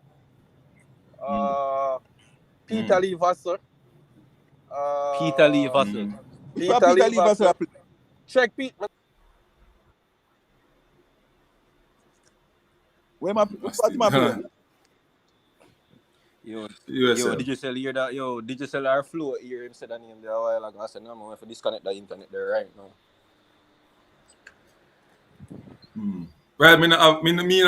Peter Lee Vassar, Peter Lee Vassell. Peter Lee Vassar. Check Pete. Where my what's my player? Yo, did you sell here that? Yo, did you sell our flow here? Him said that name there a while ago. I said, no, man, if I disconnect the internet there right now. right, me not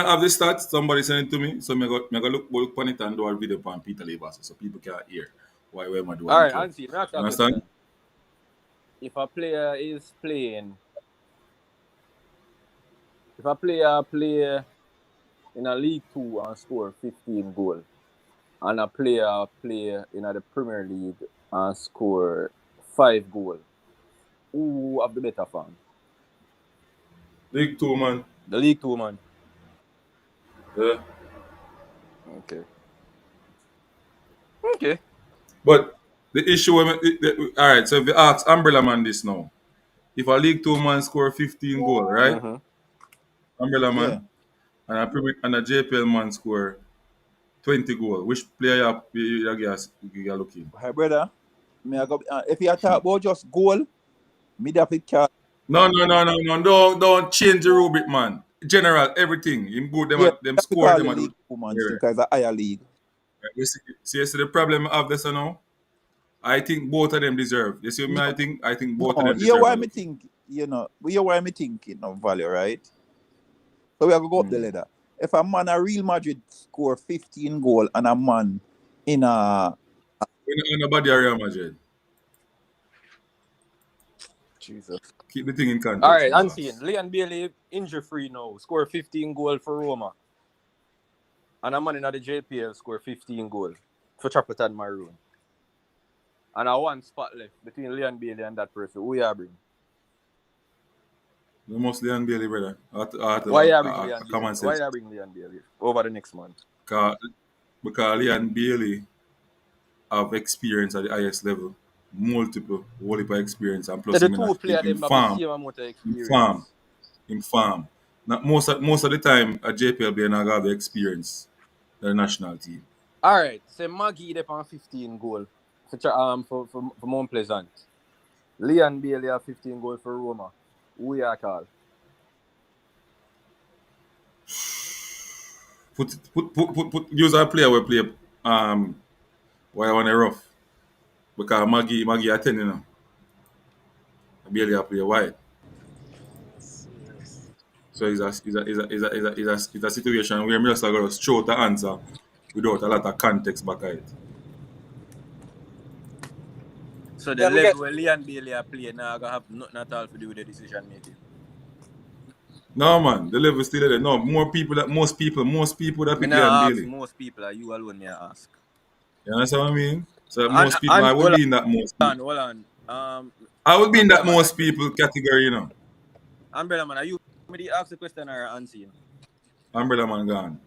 have the stats. Somebody send it to me. So me go look on it and do a video on Peter Levas so people can hear why am I doing All right, club. Ansi, let me ask you a Understand? question. If a player is playing, if a player play in a League 2 and score 15 goals, and a player play in the Premier League and score 5 goals, who have the better form? League 2, man. The League 2 man. Yeah. Okay. Okay. But the issue, all right, so if you ask Umbrella Man this now, if a League 2 man score 15 goal, right? Mm-hmm. Umbrella Yeah. Man, and a JPL man score 20 goal. Which player you are looking? Hi, brother. If you talk about just goal, me that picture. No. Don't change the rubric, man. General, everything. Him good, Yeah, them that's score, because the them a do. league woman Yeah. still, because it's a higher league. You see the problem of this now? I think both of them deserve. You see me, No, I think both of no. them deserve a Me look. think, here why me thinking of value, right? So we have to go up the ladder. If a man a Real Madrid score 15 goal and a man in a In nobody are Real Madrid. Jesus. Keep the thing in All context, right, my unseen. boss. Leon Bailey injury free now. Score 15 goal for Roma. And a man in the JPL score 15 goal for Chapelton Maroon. And a one spot left between Leon Bailey and that person. Who you bring? The most Leon Bailey, brother. Why you bring Leon Bailey? Common Why sense. you bring Leon Bailey over the next month? Because Leon Bailey have experience at the highest level. Multiple whole experience, and So plus the him two players them have the same amount of experience. in farm. Not most of the time a JPL player not have the experience the national team. All right, so Maggie they on 15 goal for Mount Pleasant. Leon Bailey have 15 goal for Roma. Who you call? Put use a player we play why I want a rough. Because Maggie are 10, you know. Bailey a play wide. So it's a situation where me just got to show the answer without a lot of context back at it. So the level where Leon Bailey are playing now gonna have nothing at all to do with the decision making. No man, the level still there. No, most people that Me pick Leon now ask Bailey. most people, you alone me ask. You understand what I mean? So most people I would be in that most people. Hold on. I would be in that most people category, you know. Umbrella man, are you me the ask the question or unseen? Umbrella man gone.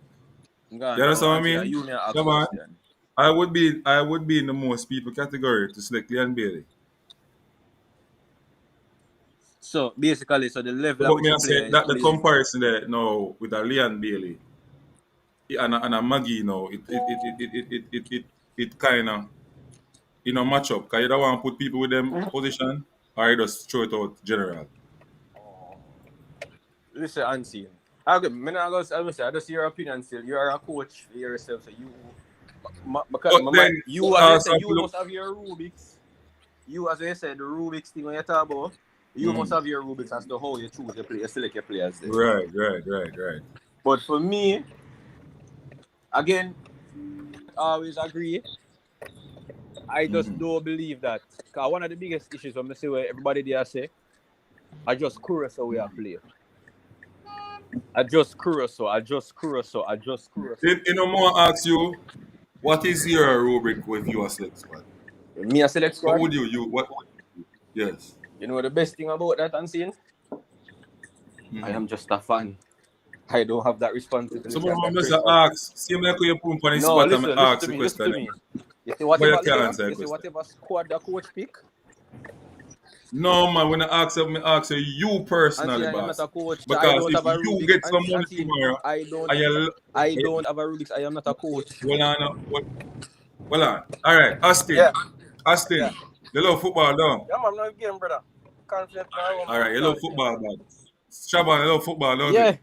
Gone. You understand what I Unseen, mean? you me ask Come on. question. I would be in the most people category to select Leon Bailey. So basically, so the level at But which me you I play say is that the clear. comparison there now with a Leon Bailey and a Maggie, you know, it kind of match up. Cause you don't want to put people with them position, or you just throw it out general. Listen, unseen. I just your opinion still. You are a coach for yourself, so you. But then You as I said, you must have your Rubik's. You as I said, the Rubik's thing when you talk about. You must have your Rubik's as to how you choose your player, select your players. There. Right. But for me, again, I always agree. I just don't believe that. Because one of the biggest issues when I see where everybody there say, I just Curaçao we are playing. I just Curaçao. You know, more ask you, what is your rubric with your select squad? Me a select squad. What would you what? Yes. You know the best thing about that, Unseen? I am just a fan. I don't have that responsibility. Someone must ask. See me like you put on the spot and ask the question. Listen to me. You see whatever squad the coach pick? No man, when I ask you personally, I'm boss. not a coach. Because if you get some money tomorrow, I don't have a Rubik's. I am not a coach. Well on. All right, Austin. Yeah. You love football, don't? Yeah, man, no game, brother. Confident now. All right, you love football, man. Shaban, you love football, don't Yeah. you?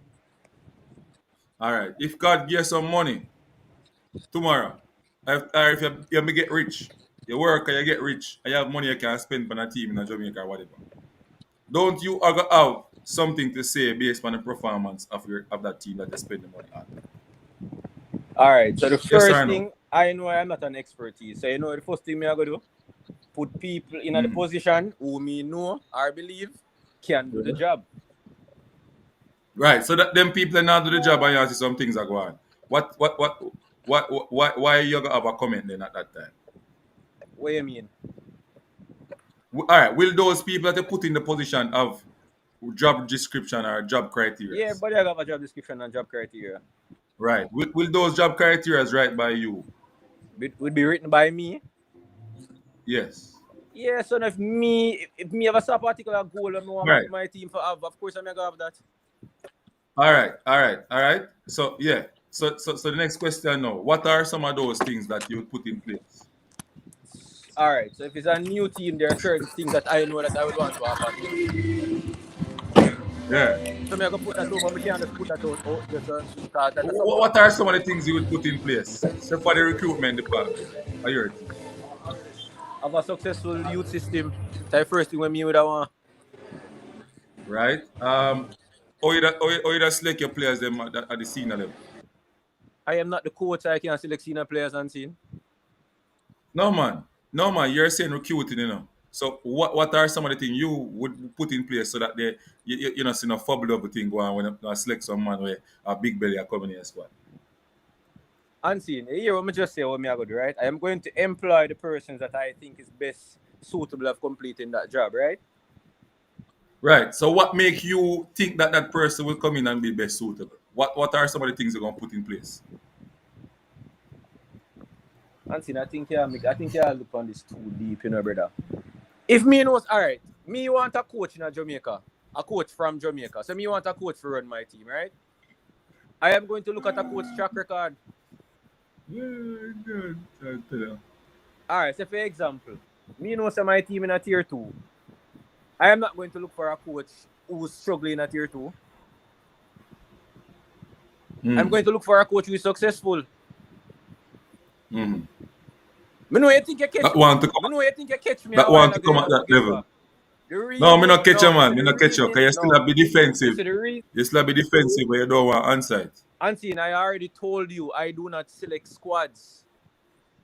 All right. If God gives some money tomorrow, if you get rich, you work and you get rich, and you have money you can spend on a team in Jamaica or whatever. Don't you have something to say based on the performance of that team that you spend the money on? All right. So the first or no? thing, I know I'm not an expertise. So you know the first thing I'm going to do? Put people in a position who me know or believe can do the job. Right. So that them people now do the job and you see some things are going on. Why you gonna have a comment then at that time? What do you mean? All right. Will those people that you put in the position of job description or job criteria? Yeah, but I have a job description and job criteria. Right. Will those job criteria right by you? Would be written by me? Yes. Yeah, so if me have a particular goal and I want my team for have, of course I'm gonna have that. All right. So yeah. So the next question now. What are some of those things that you would put in place? All right. So if it's a new team, there are certain things that I know that I would want to happen. Yeah. So I'm gonna put that over. I can't just put that out just because that's something What are some of the things you would put in place? So for the recruitment department of your team. of a successful youth system. That's the first thing when me would want. Right? Or you just select your players them at the senior level. I am not the coach. I can't select senior players and see. No man. No man, you're saying recruiting, you know. So what are some of the things you would put in place so that they you know see no fumble up the thing going when you select some man where a big belly are coming in your squad? Unseen. Here, let me just say what me I go do, right? I am going to employ the persons that I think is best suitable of completing that job, right? Right. So what make you think that that person will come in and be best suitable? What are some of the things you're gonna put in place? Unseen, I think you look on this too deep, you know, brother. If me knows, all right, me want a coach in Jamaica, a coach from Jamaica. So me want a coach to run my team, right? I am going to look at a coach track record. All right, so for example, me know some my team in a tier 2. I am not going to look for a coach who's struggling at tier 2. I'm going to look for a coach who is successful. Mm. Me know you think you catch That me. want to Me come, know you think you catch me. that want to come at that level. No, me not catch you, man. Me not catch you. Because you still have be defensive. You still have be defensive but you don't want onside. Unseen, I already told you I do not select squads.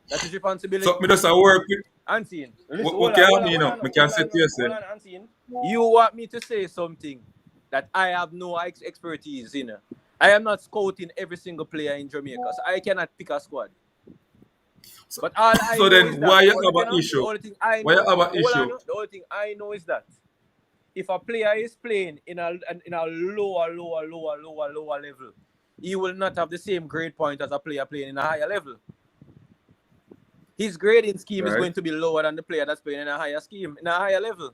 That is responsibility. So me just work with Unseen. what can me, you know. Me can say to you, say. Unseen. You want me to say something that I have no expertise in. I am not scouting every single player in Jamaica, so I cannot pick a squad. But all I So know then is that why you have an issue? the only thing I Why know, you have an issue? the only thing I know is that if a player is playing in a lower level, he will not have the same grade point as a player playing in a higher level. His grading scheme is going to be lower than the player that's playing in a higher scheme, in a higher level.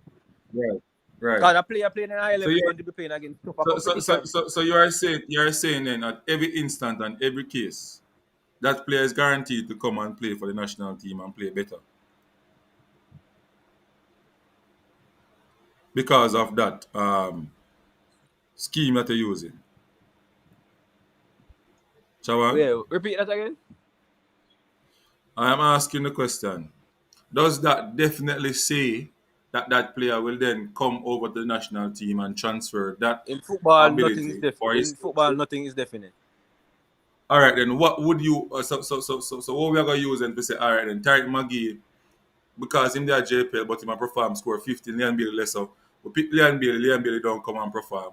Right. Right. Because a player playing in a higher level is going to be playing against tougher competition. So you are saying then at every instant and every case that player is guaranteed to come and play for the national team and play better because of that scheme that you're using. Chawan, Wait, repeat that again. I am asking the question. Does that definitely say that that player will then come over to the national team and transfer that In football, nothing is ability? Or definite. In football, nothing is definite. all right, then what would you so what we are gonna use then to say, all right, then Tariq Magee, because him there JPL but him a perform score 15, Leon Bailey less up. We pick Leon Bailey don't come and perform.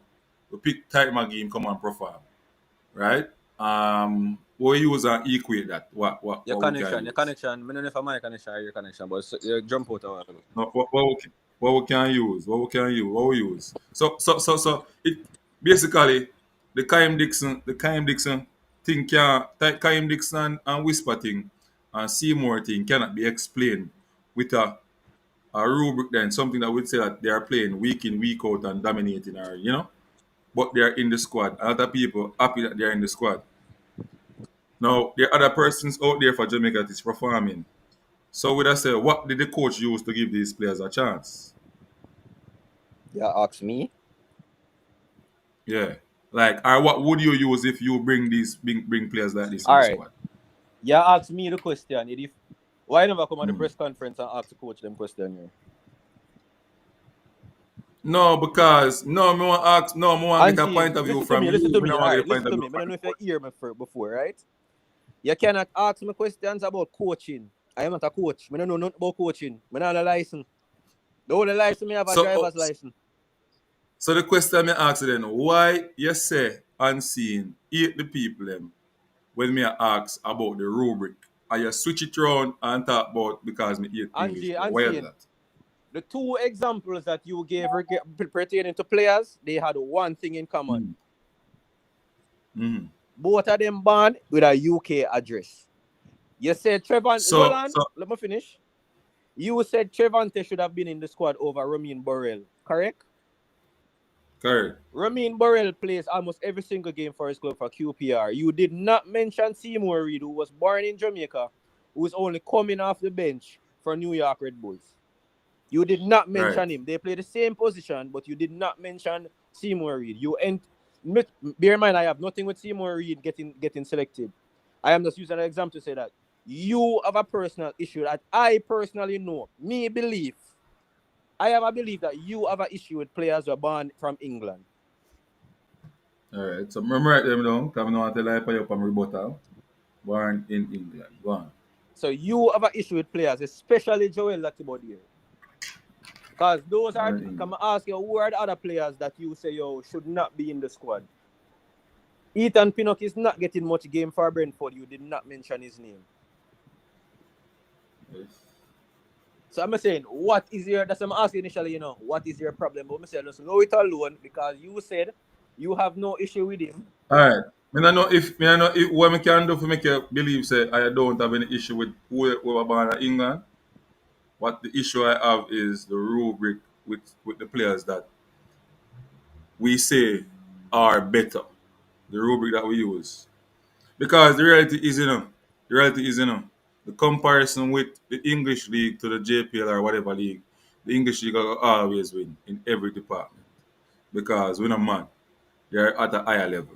We pick Tariq Magee, him come and perform. Right? We use and equate that. What Your what connection. I don't know if my connection or your connection, but you jump out of it. No, what we can use? What we use? So it basically the Kaim Dixon thing can Kaim Dixon and Whisper thing and Seymour thing cannot be explained with a rubric then something that would say that they are playing week in week out and dominating or you know, but they are in the squad. A lot of people happy that they are in the squad. Now there are other persons out there for Jamaica that is performing. So would I say, what did the coach use to give these players a chance? Yeah, ask me. Yeah. Like, or what would you use if you bring players like this in All the right. squad? Yeah, ask me the question. Why never come at the press conference and ask the coach them question here? No, because me want to get a point of view from you. Listen to me. Me All don't want right, to get a listen point to of me. view I don't know if you from hear me before, right? You cannot ask me questions about coaching. I am not a coach. I don't know nothing about coaching. I don't have a license. The only license I have a driver's license. So the question I ask you then, why you say unseen eat the people them when me ask about the rubric? And you switch it around and talk about because me eat English. Why is that? The two examples that you gave pertaining to players, they had one thing in common. Mm-hmm. Both of them born with a UK address. You said Trevante. Let me finish. You said Trevante should have been in the squad over Ramin Borrell, correct? Correct. Ramin Borrell plays almost every single game for his club for QPR. You did not mention Seymour Reid, who was born in Jamaica, who is only coming off the bench for New York Red Bulls. You did not mention Right. him. They play the same position, but you did not mention Seymour Reid. Bear in mind, I have nothing with Seymour Reid getting selected. I am just using an example to say that you have a personal issue that I personally know. I have a belief that you have an issue with players who are born from England. All right. So remember write them down. Because I don't want to lie for you from rebuttal. Born in England. Go on. So you have an issue with players, especially Joel Latibodier. Because those are, come ask you, who are the other players that you say should not be in the squad? Ethan Pinnock is not getting much game for Brentford. You did not mention his name. Yes. So I'm saying, what is your, that's what I'm asking initially, what is your problem? But I'm saying, just know it alone because you said you have no issue with him. All right. I don't know if what I can do to make you believe say I don't have any issue with who are born in England. What the issue I have is the rubric with the players that we say are better. The rubric that we use. Because the reality is, the comparison with the English league to the JPL or whatever league, the English league will always win in every department. Because when a man, they're at a higher level.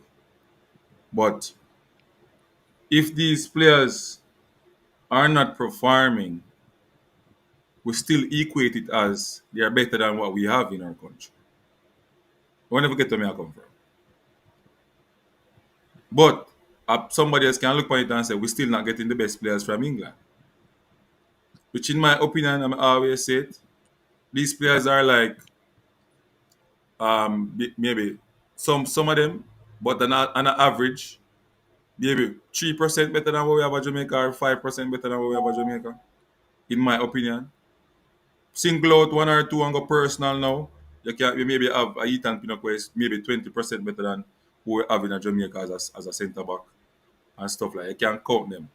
But if these players are not performing, we still equate it as they are better than what we have in our country. Don't ever get to me I come from. But somebody else can look at it and say we're still not getting the best players from England. Which in my opinion, I always say it, these players are like maybe some of them, but on an average, maybe 3% better than what we have at Jamaica or 5% better than what we have at Jamaica. In my opinion. Single out one or two and go personal now. You maybe have a Ethan Pinnock who is maybe 20% better than who we have in Jamaica as a centre back and stuff like that. You can count them.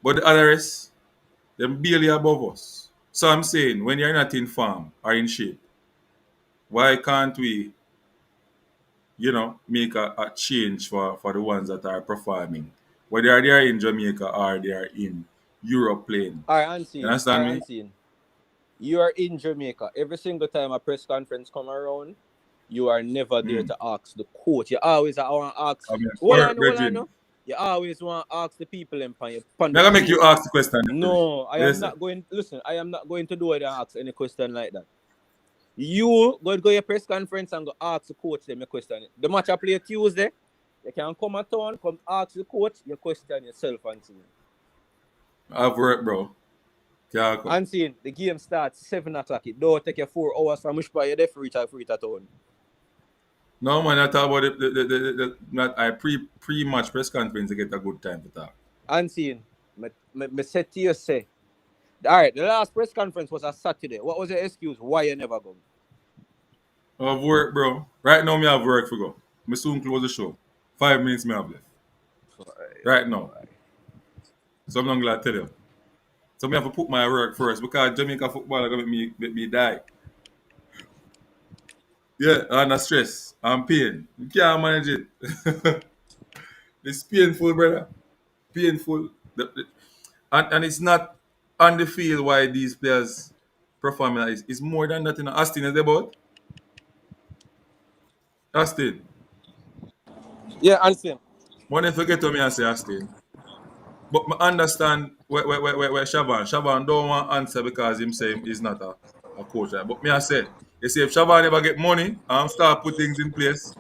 But the others, them barely above us. So I'm saying when you're not in form or in shape, why can't we, make a change for the ones that are performing? Whether they are in Jamaica or they are in Europe playing. All right, You understand me? You are in Jamaica. Every single time a press conference come around, you are never there to ask the coach. You always want to ask. Hold on. You always want to ask the people in I'm going to make you ask the question. No, I am not going. Listen, I am not going to do it and ask any question like that. You go to your press conference and go ask the coach them a question. The match I play Tuesday, you can come at town, come ask the coach, you question yourself and see. I've worked, bro. And seeing the game starts 7 o'clock. It don't take you 4 hours from Mushpa. You're there for it at town. No, man, I talk about I pre-match press conference to get a good time to talk. And seeing, me said to you, say, all right, the last press conference was a Saturday. What was your excuse why you never go? I've worked, bro. Right now, me have work for go. Me soon close the show. 5 minutes me have left. Right now. So I'm not glad to tell you. So me have to put my work first because Jamaica football are going to make me die. Yeah, under stress and pain. You can't manage it. It's painful, brother. Painful. And it's not on the field why these players perform like this. It's more than that. Austin is about. Austin. Yeah, understand. One forget to me and say Austin. But I understand where Shaban. Shaban don't want to answer because him say he's not a coach. Right? But me I say, you see if Shaban never get money and start put things in place,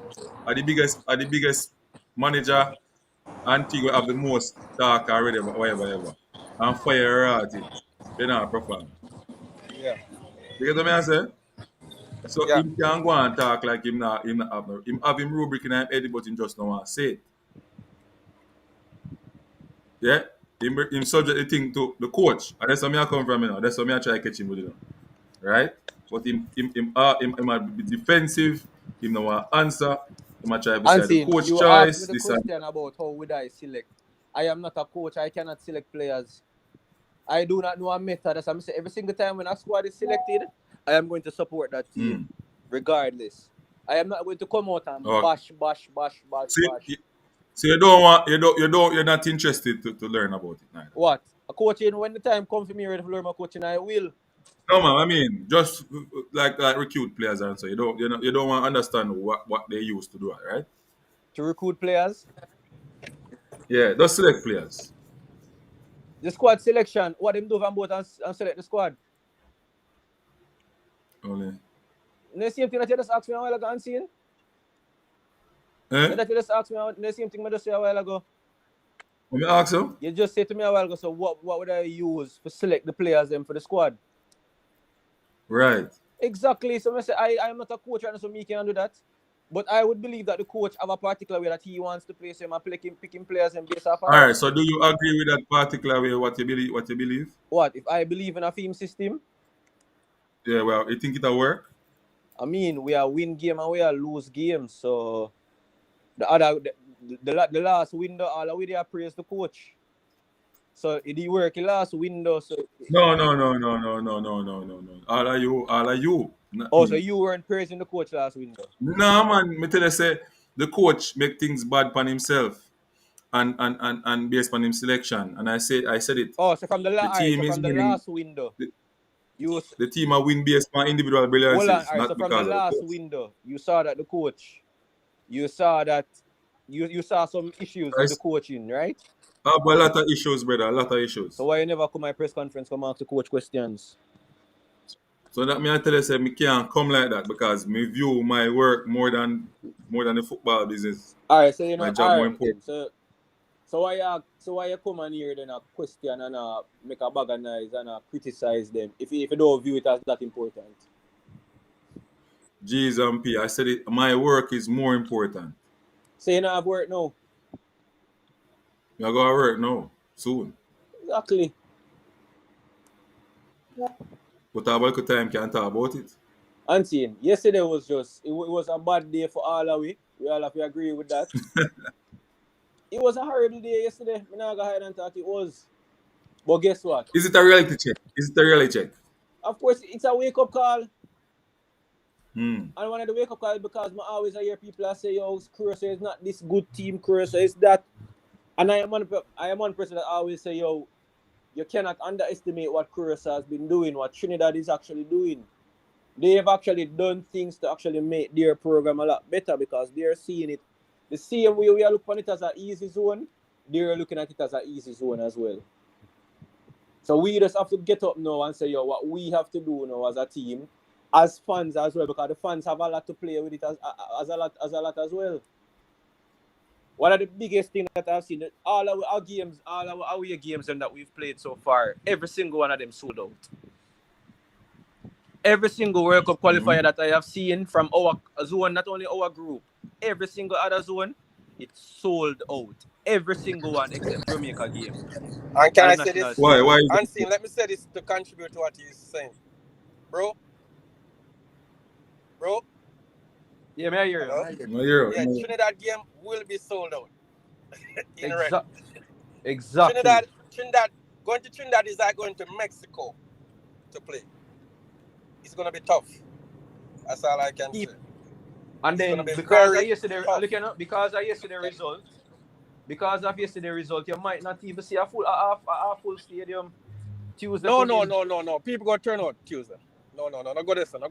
are the biggest manager and Tigo have the most talk already, whatever. And fire royalty. They not perform. Yeah. You get what I say? So Yeah. him can go and talk like him have him rubric in him head, but him just don't want to say it. Yeah? Him subject the thing to the coach. And that's where I come from, That's where I try to catch him with it. Right? But him might be defensive, him don't want to answer, he might try to decide the coach you choice. Asked me the question about how would I select. I am not a coach, I cannot select players. I do not know a method. As I'm saying, every single time when a squad is selected, I am going to support that team, regardless. I am not going to come out and Oh, bash. so you're not interested to learn about it neither. What? A coaching, when the time comes for me ready to learn my coaching, I will. No, man. I mean, just like recruit players and so you don't want to understand what they used to do, right? To recruit players. Yeah, just select players. The squad selection, what them do from both and select the squad. Only. The same thing that you just asked me a while ago, Unseen. Eh? That you just asked me the same thing I just said a while ago. Let me ask you. You just said to me a while ago, so what would I use to select the players then for the squad? Right. Exactly. So I say I am not a coach right now, so me can do that. But I would believe that the coach have a particular way that he wants to play, so I'm picking players and based off of All right. So do you agree with that particular way what you believe? What? If I believe in a theme system? Yeah. Well, you think it'll work? I mean, we are win game and we are lose game. So the last window, all the way they praise the coach. So it did work the last window. So No. All of you. oh, so you weren't praising the coach last window? No, man. Me tell you say the coach make things bad upon himself and based on him selection. And I said it. Oh, so from the winning. last window, The team are win based on individual brilliances, hold on, all right, not so from because the of last the coach. window, you saw that the coach, you saw that you saw some issues with the coaching, right? I have a lot of issues, brother. A lot of issues. So why you never come to my press conference, come ask the coach questions? So that me I tell you say me can't come like that because me view my work more than the football business. All right, so you know, My job all more right, then. important. So why you come on here then a question and make a bag of noise and criticize them if you don't view it as that important? G's and P. I said it. My work is more important. So you don't have work now? I go to work now soon. Exactly. But I have a time can talk about it. Unseen, yesterday was it was a bad day for all of we. We all have to agree with that. It was a horrible day yesterday. I'm not going to hide and talk. It was. But guess what? Is it a reality check? Is it a reality check? Of course, it's a wake-up call. Hmm. And one of the wake-up calls because I always hear people say, yo, Curaçao is not this good team, Curaçao is that. And I am one person that always say, yo, you cannot underestimate what Curaçao has been doing, what Trinidad is actually doing. They have actually done things to actually make their program a lot better because they're seeing it the same way we are looking at it as an easy zone, they're looking at it as an easy zone as well. So we just have to get up now and say, yo, what we have to do now as a team, as fans as well, because the fans have a lot to play with it as a lot as well. One of the biggest things that I've seen, all our games, all our away games that we've played so far, every single one of them sold out. Every single World Cup qualifier that I have seen from our zone, not only our group, every single other zone, it's sold out. Every single one except Jamaica game. And can I say this? Why? Unseen, let me say this to contribute to what he's saying. Bro? Yeah, may I hear you? Yeah, Trinidad game will be sold out. Exactly. Trinidad, going to Trinidad is like going to Mexico to play. It's going to be tough. That's all I can say. And then because of yesterday's result, you might not even see a full stadium Tuesday. No. People going to turn out Tuesday. No. Go this one.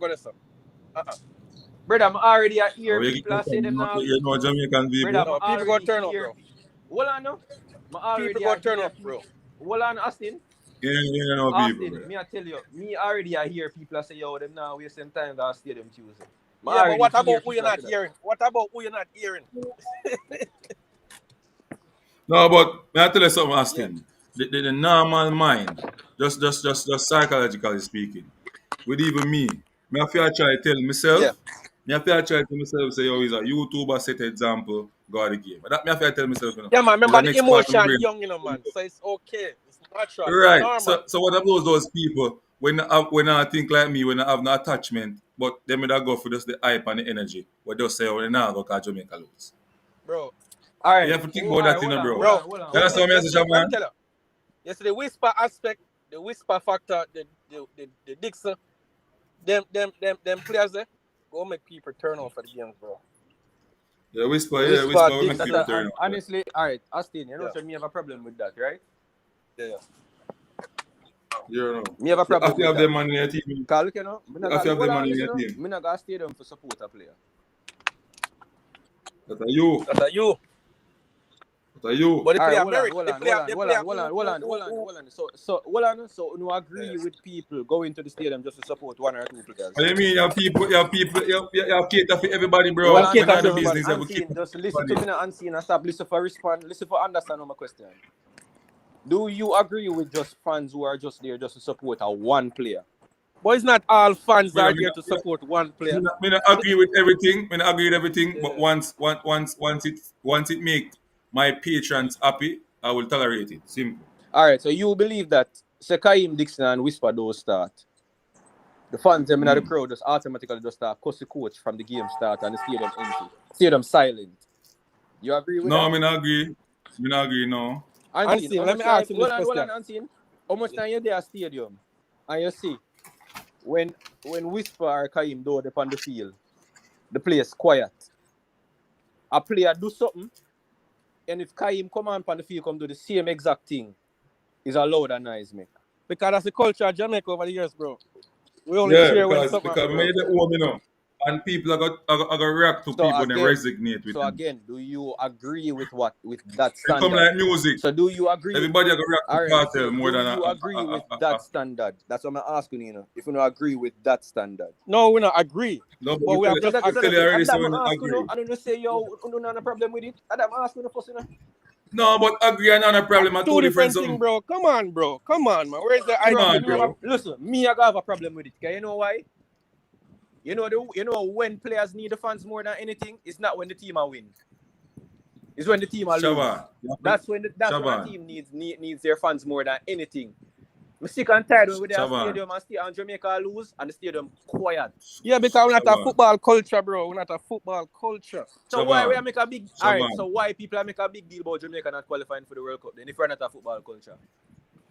Brother, I'm already here. People are saying them now. You know Jamaican people. No, people going to turn out, bro. Hold on, no. People going to turn out, bro. Hold on, Austin. You know Austin, people, me I tell you, me already I hear people say, yo, them now wasting time to stadium Tuesday. Yeah, but what about who you're not hearing? No, but may I tell you something, Austin? Yeah. The normal mind, just psychologically speaking, with even me I feel I try to tell myself, say, yo, he's a YouTuber, set an example, go the game. But that me I feel I tell myself, you know. Yeah, man, remember the emotion brain, young, you know, man. So it's okay. It's natural. right. It's normal. So what about those people when I think like me, when I have no attachment, but they may not go for just the hype and the energy, but they'll say, oh, they now go cause Jamaica lose. Bro. All right. You have to think about that, bro. Hold on. That's what I'm saying, man. Yes, the whisper aspect, the whisper factor, the Dixon, them players there, Go make people turn on for the games, bro. Yeah, whisper, Whisper, we make Dixon. people turn on. Honestly, all right, Austin, you know, Yeah. so me have a problem with that, right? Yeah. You know. Me have a problem After you with have that. them on your team. Because look, you know, me not After you have got, them hold on on, your listen, you know, team. me not got stadium for support a player. That are you. That's a you. That are you. But the All right, player hold on, merit. hold The on, player, hold on, the hold player on, hold on, who- hold on, who- hold on, who- hold on. So hold on. So you agree Yeah. with people going to the stadium just to support one or two players? What do you mean? You have people, you have cater for everybody, bro. Hold Well, on, When cater I for do everybody. business, I go keep Unseen, just listen to everybody. me now, unseen and stop. Listen for respond, listen for understand on my question. Do you agree with just fans who are just there just to support a one player? But it's not all fans Brother, are there to support one player. me not agree with everything. Me not agree with everything. But once it make my patrons happy, I will tolerate it. Simple. All right, so you believe that Sekaim Dixon and Whisper those start. The fans them in the crowd just automatically just start cuss the coach from the game start and the stadium empty. Stadium silent. You agree with No, that? me not agree. Me not agree, no. Unseen, how Let much me time, ask him hold this on, question. Unseen. How much time you there at stadium? And you see, when Whisper or Kaim do up on the field, the place quiet. A player do something, and if Kaim come on the field, come do the same exact thing, is a loud and noise make. Because that's the culture of Jamaica over the years, bro. We only Yeah, cheer when because something happens, we bro. made the home, you know, and people are gonna react to So people and they again, resonate with them. do you agree with that It come standard? like music. So do you agree? Everybody are gonna react All to right. cartel So more do than you agree with that standard? That's what I'm asking you. If you don't agree with that standard. No, we don't agree. No, but But we have we just tell you already, And so that we I'm not asking you. agree. I don't say yo, you don't have a problem with it. And I'm asking you first, you know. No, but agree and not a problem are two two different different things, something. bro. Come on, bro. Come on, man. Where's the Come idea, on, bro. Listen, me I have a problem with it. Cause you know why? You know when players need the fans more than anything, it's not when the team are win. It's when the team are lose. Shaban. That's when a team needs their fans more than anything. I'm sick and tired when we're at stadium and Jamaica lose and the stadium quiet. Yeah, because we're not a football culture, bro. We're not a football culture. So why we make a big alright, so why people make a big deal about Jamaica not qualifying for the World Cup then if we're not a football culture?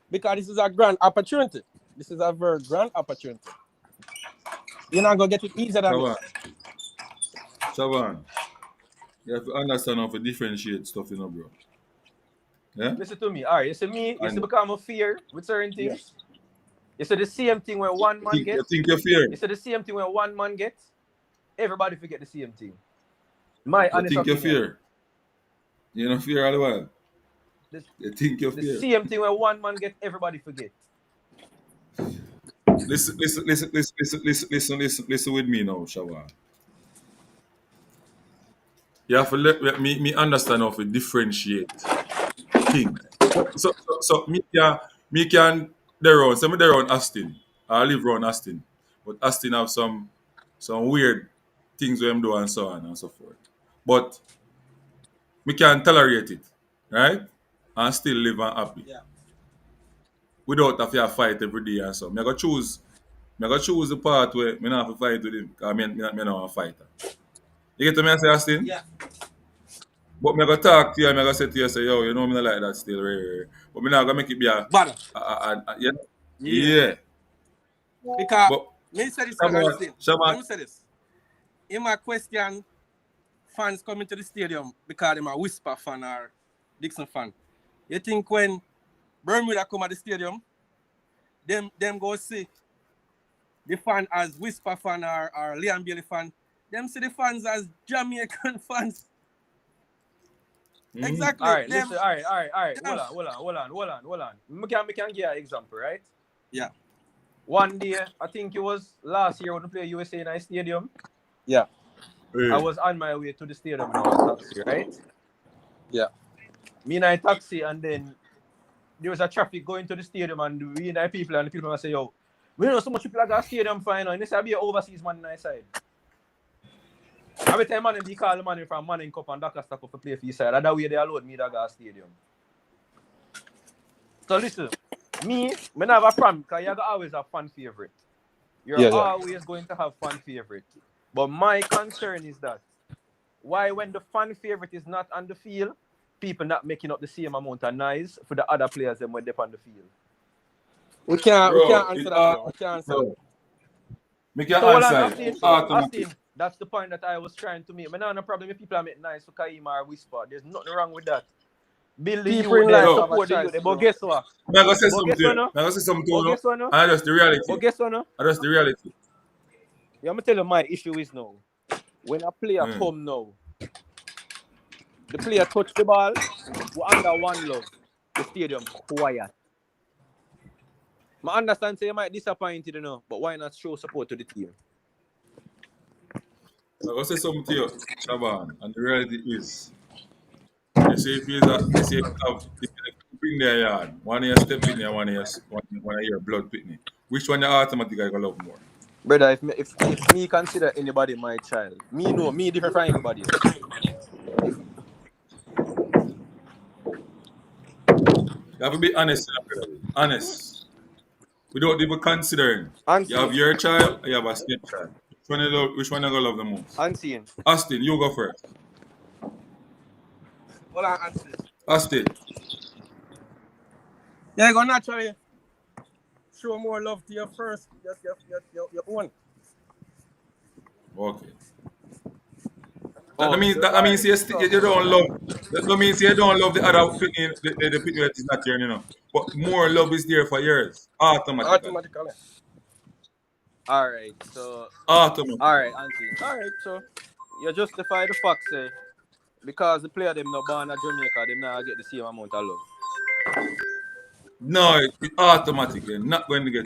Because this is a grand opportunity. This is a very grand opportunity. You're not gonna get it easier than this. Shaban. You have to understand how to differentiate stuff, you know, bro. Yeah? Listen to me. Alright, you see me, you see become a fear with certain things. Yeah. You see the same thing when one man gets. You think you're fear? You see the same thing when one man gets. Everybody forget the same thing. My you honest think opinion. you fear? You don't fear all the while. You think you fear? The same thing when one man gets, everybody forget. Listen with me now, Shawan. You have to let me understand how to differentiate things. So me can there on some there on Aston. I live around Aston. But Aston have some weird things where I'm doing and so on and so forth. But we can tolerate it, right? And still live and happy. Yeah. Without have to fight every day and so. I go choose the part where I not have to fight with him because I'm not a fighter. You get to me and say, Austin? Yeah. But I go talk to you and I go say to you, say, yo, you know me not like that still. Right. But I'm not going to make it be a Bother. Yeah. Because But let me say this, Shaban. let me say this. In my question, fans coming to the stadium because they're a Whisper fan or Dixon fan. You think when Bermuda come at the stadium, them go see the fan as Whisper fan or Liam Bailey fan, them see the fans as Jamaican fans. Exactly. All right, listen, all right. Hold on. We can give you an example, right? Yeah. One day, I think it was last year when we played USA in a stadium. Yeah. I was on my way to the stadium in our taxi, right? Yeah. Me in a taxi, and then there was a traffic going to the stadium, and we and the people say, yo, we know so much people at the stadium fine, and this will be an overseas man on the side. Every time man they call the man from Manning Cup and Dakar Stack up to play for his side. That way they allowed me to go to stadium. So listen, me never have a problem because you're always a fan favorite. You're always going to have fan favorite. But my concern is that why when the fan favorite is not on the field, people not making up the same amount of noise for the other players than when they're on the field. We can't answer that. We can't answer that. Me can answer. Austin, That's the point that I was trying to make. I don't have no problem if people are making nice for Kaima or Whisper. There's nothing wrong with that. Build the People youth in there, life Yo, have a support the youth choice, there. But bro. guess what? I'm gonna say But something guess to you. what no? I'm gonna say something to But you. guess what no? And that's the reality. But guess what no? And that's the reality. Yeah, I'm gonna tell you my issue is now. When a player Mm. come now, the player touch the ball, we under one love. The stadium quiet. I understand say you might disappointed, you know, but why not show support to the team? I'm gonna say something to you, Shaban. And the reality is, you see, if you have if you bring their yard, one year step in there, one year blood pitney. Which one you automatically gonna love more? Brother, if me consider anybody my child, me know me different from anybody else. If You have to be honest, brother. Honest. Without even considering. You have unseen, your child, and you have a step child. Which one you gonna love the most? unseen. Austin, you go first. Hold on, answer. Austin. Yeah, you gonna naturally show more love to your first, your own. Okay. Oh, That means you don't love. That means you don't love the other pitney, the pitney that is not here, you know. But more love is there for yours, automatically. Automatically. alright, so Automatically. alright, unseen. Alright, so you justify the fact say because the player them no born at Jamaica, them not get the same amount of love. No, it automatically not going to get it.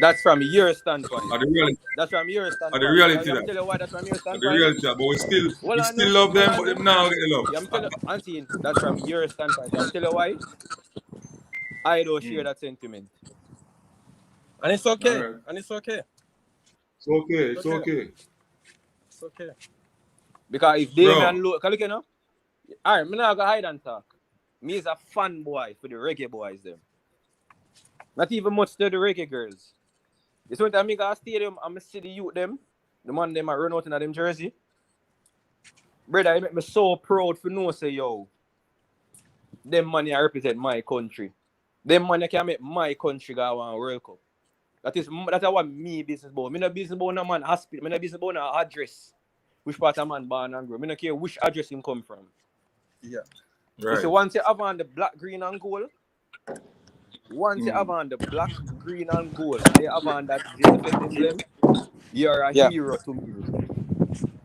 That's from your standpoint. Are the reality? That's from your Are the standpoint. reality I'm that? tell you why that's from your Are the standpoint. reality that? But Hold we on still now. love Hold them, on but now. them now get the love. Yeah, I'm telling you, Auntie, that's from your standpoint. I'm telling you why. I don't share that sentiment. And it's All okay. right. And it's okay. It's okay. It's Okay. okay. It's okay. Because if they Bro. man look, look you know, alright, me not gonna hide and talk. Me is a fanboy for the reggae boys them. Not even much to the reggae girls. This one time I go to stadium and I see the youth them, the man them a run out in them jersey. Brother, it make me so proud for know say yo. Them money I represent my country. Them money can make my country go on World Cup. That's what me business about. Me no business about no man hospital. Me no business about no address. Which part of man born and grow. Me no care which address him come from. Yeah. Right. So once you have on the black, green and gold, once you have on the black, green and gold, and you have on that JFF emblem, you're a hero to me.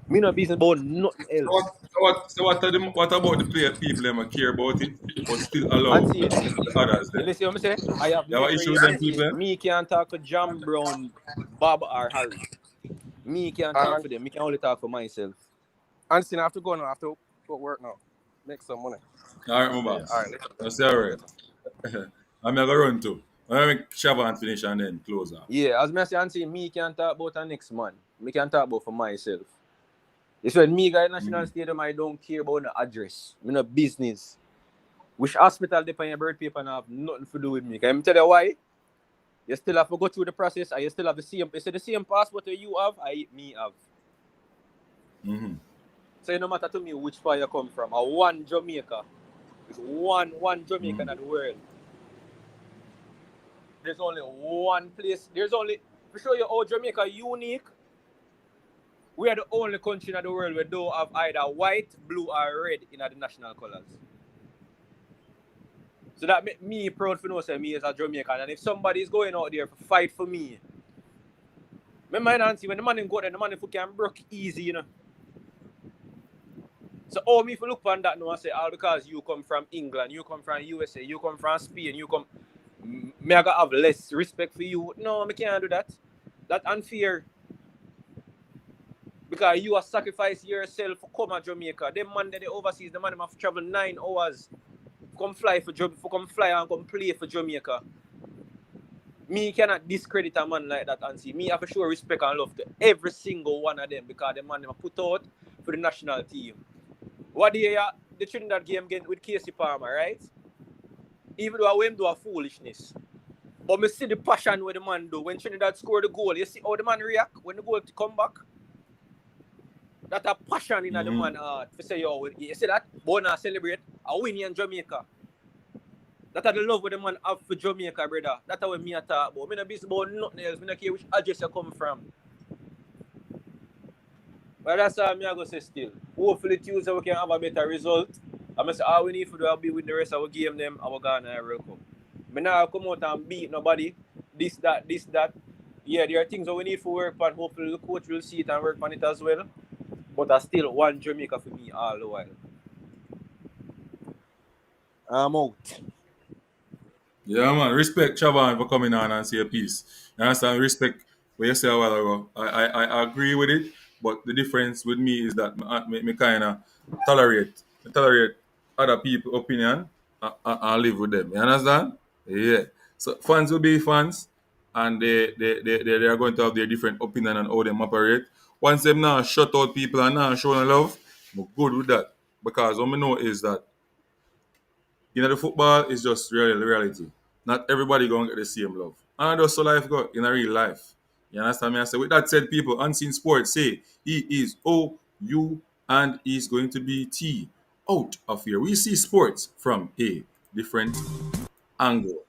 Me no business about nothing else. What about the player people them care about it, but still allow And see, the others you there? listen what me say? I have You have an never issue yet with them see people? me can't talk to Jam Brown, Bob or Harry. Me can't talk for them. Me can only talk for myself. Anderson, I have to go now. I have to go work now. Make some money. All right, my boss. Yeah, all right. That's all right. I'm gonna run too. I'm gonna make Shaban finish and then close out. Yeah, as me say, and say, me can't talk about the next man. Me can talk about for myself. It's when me go to National Stadium, I don't care about the address. Me no business. Which hospital they pay your birth paper and have nothing to do with me. Can I tell you why? You still have to go through the process and you still have the same, you see the same passport that you have, me have. Mm-hmm. So it no matter to me which part you come from. I one Jamaica. It's one Jamaica in the world. There's only one place. There's only, to show you how Jamaica unique, we are the only country in the world where don't have either white, blue, or red in the national colors. So that make me proud for know say me as a Jamaican. And if somebody is going out there to fight for me, remember Nancy, when the man go there, the man can broke easy, you know. So all me if you look on that now and say, all because you come from England, you come from USA, you come from Spain, you come, me I gotta have less respect for you. No, me can't do that. That's unfair. Because you have sacrificed yourself for come to Jamaica. Them man that they overseas, the man have travel 9 hours. Come fly for come fly and come play for Jamaica. Me cannot discredit a man like that and see. Me have to show respect and love to every single one of them because the man them put out for the national team. What do you the Trinidad game again with Casey Palmer, right? Even though I went do a foolishness. But me see the passion where the man do. When Trinidad score the goal, you see how the man react when the goal come back? That a passion in the man heart. To say, yo, you see that? But now celebrate a win in Jamaica. That's the love with the man have for Jamaica, brother. That's what me talk about. Me no business about nothing else. Me no care which address you come from. But that's all I'm going to say still. Hopefully Tuesday we can have a better result. I'm going to say all we need to do is be with the rest of our game them and we're going to World Cup. But now come out and beat nobody. This, that. Yeah, there are things that we need to work on. Hopefully the coach will see it and work on it as well. But I still want Jamaica for me all the while. I'm out. Yeah, man. Respect Chavan for coming on and say a piece. You understand? Respect what you said a while ago. I agree with it, but the difference with me is that me kind of tolerate other people's opinion and live with them. You understand? Yeah. So fans will be fans, and they are going to have their different opinion on how they operate. Once them now shut out people and now showing love, I'm good with that. Because what we know is that the football is just reality. Not everybody gonna get the same love. And that's how life go in a real life. You understand me? I say with that said, people, Unseen Sports say he is OU and he's going to be T out of here. We see sports from a different angle.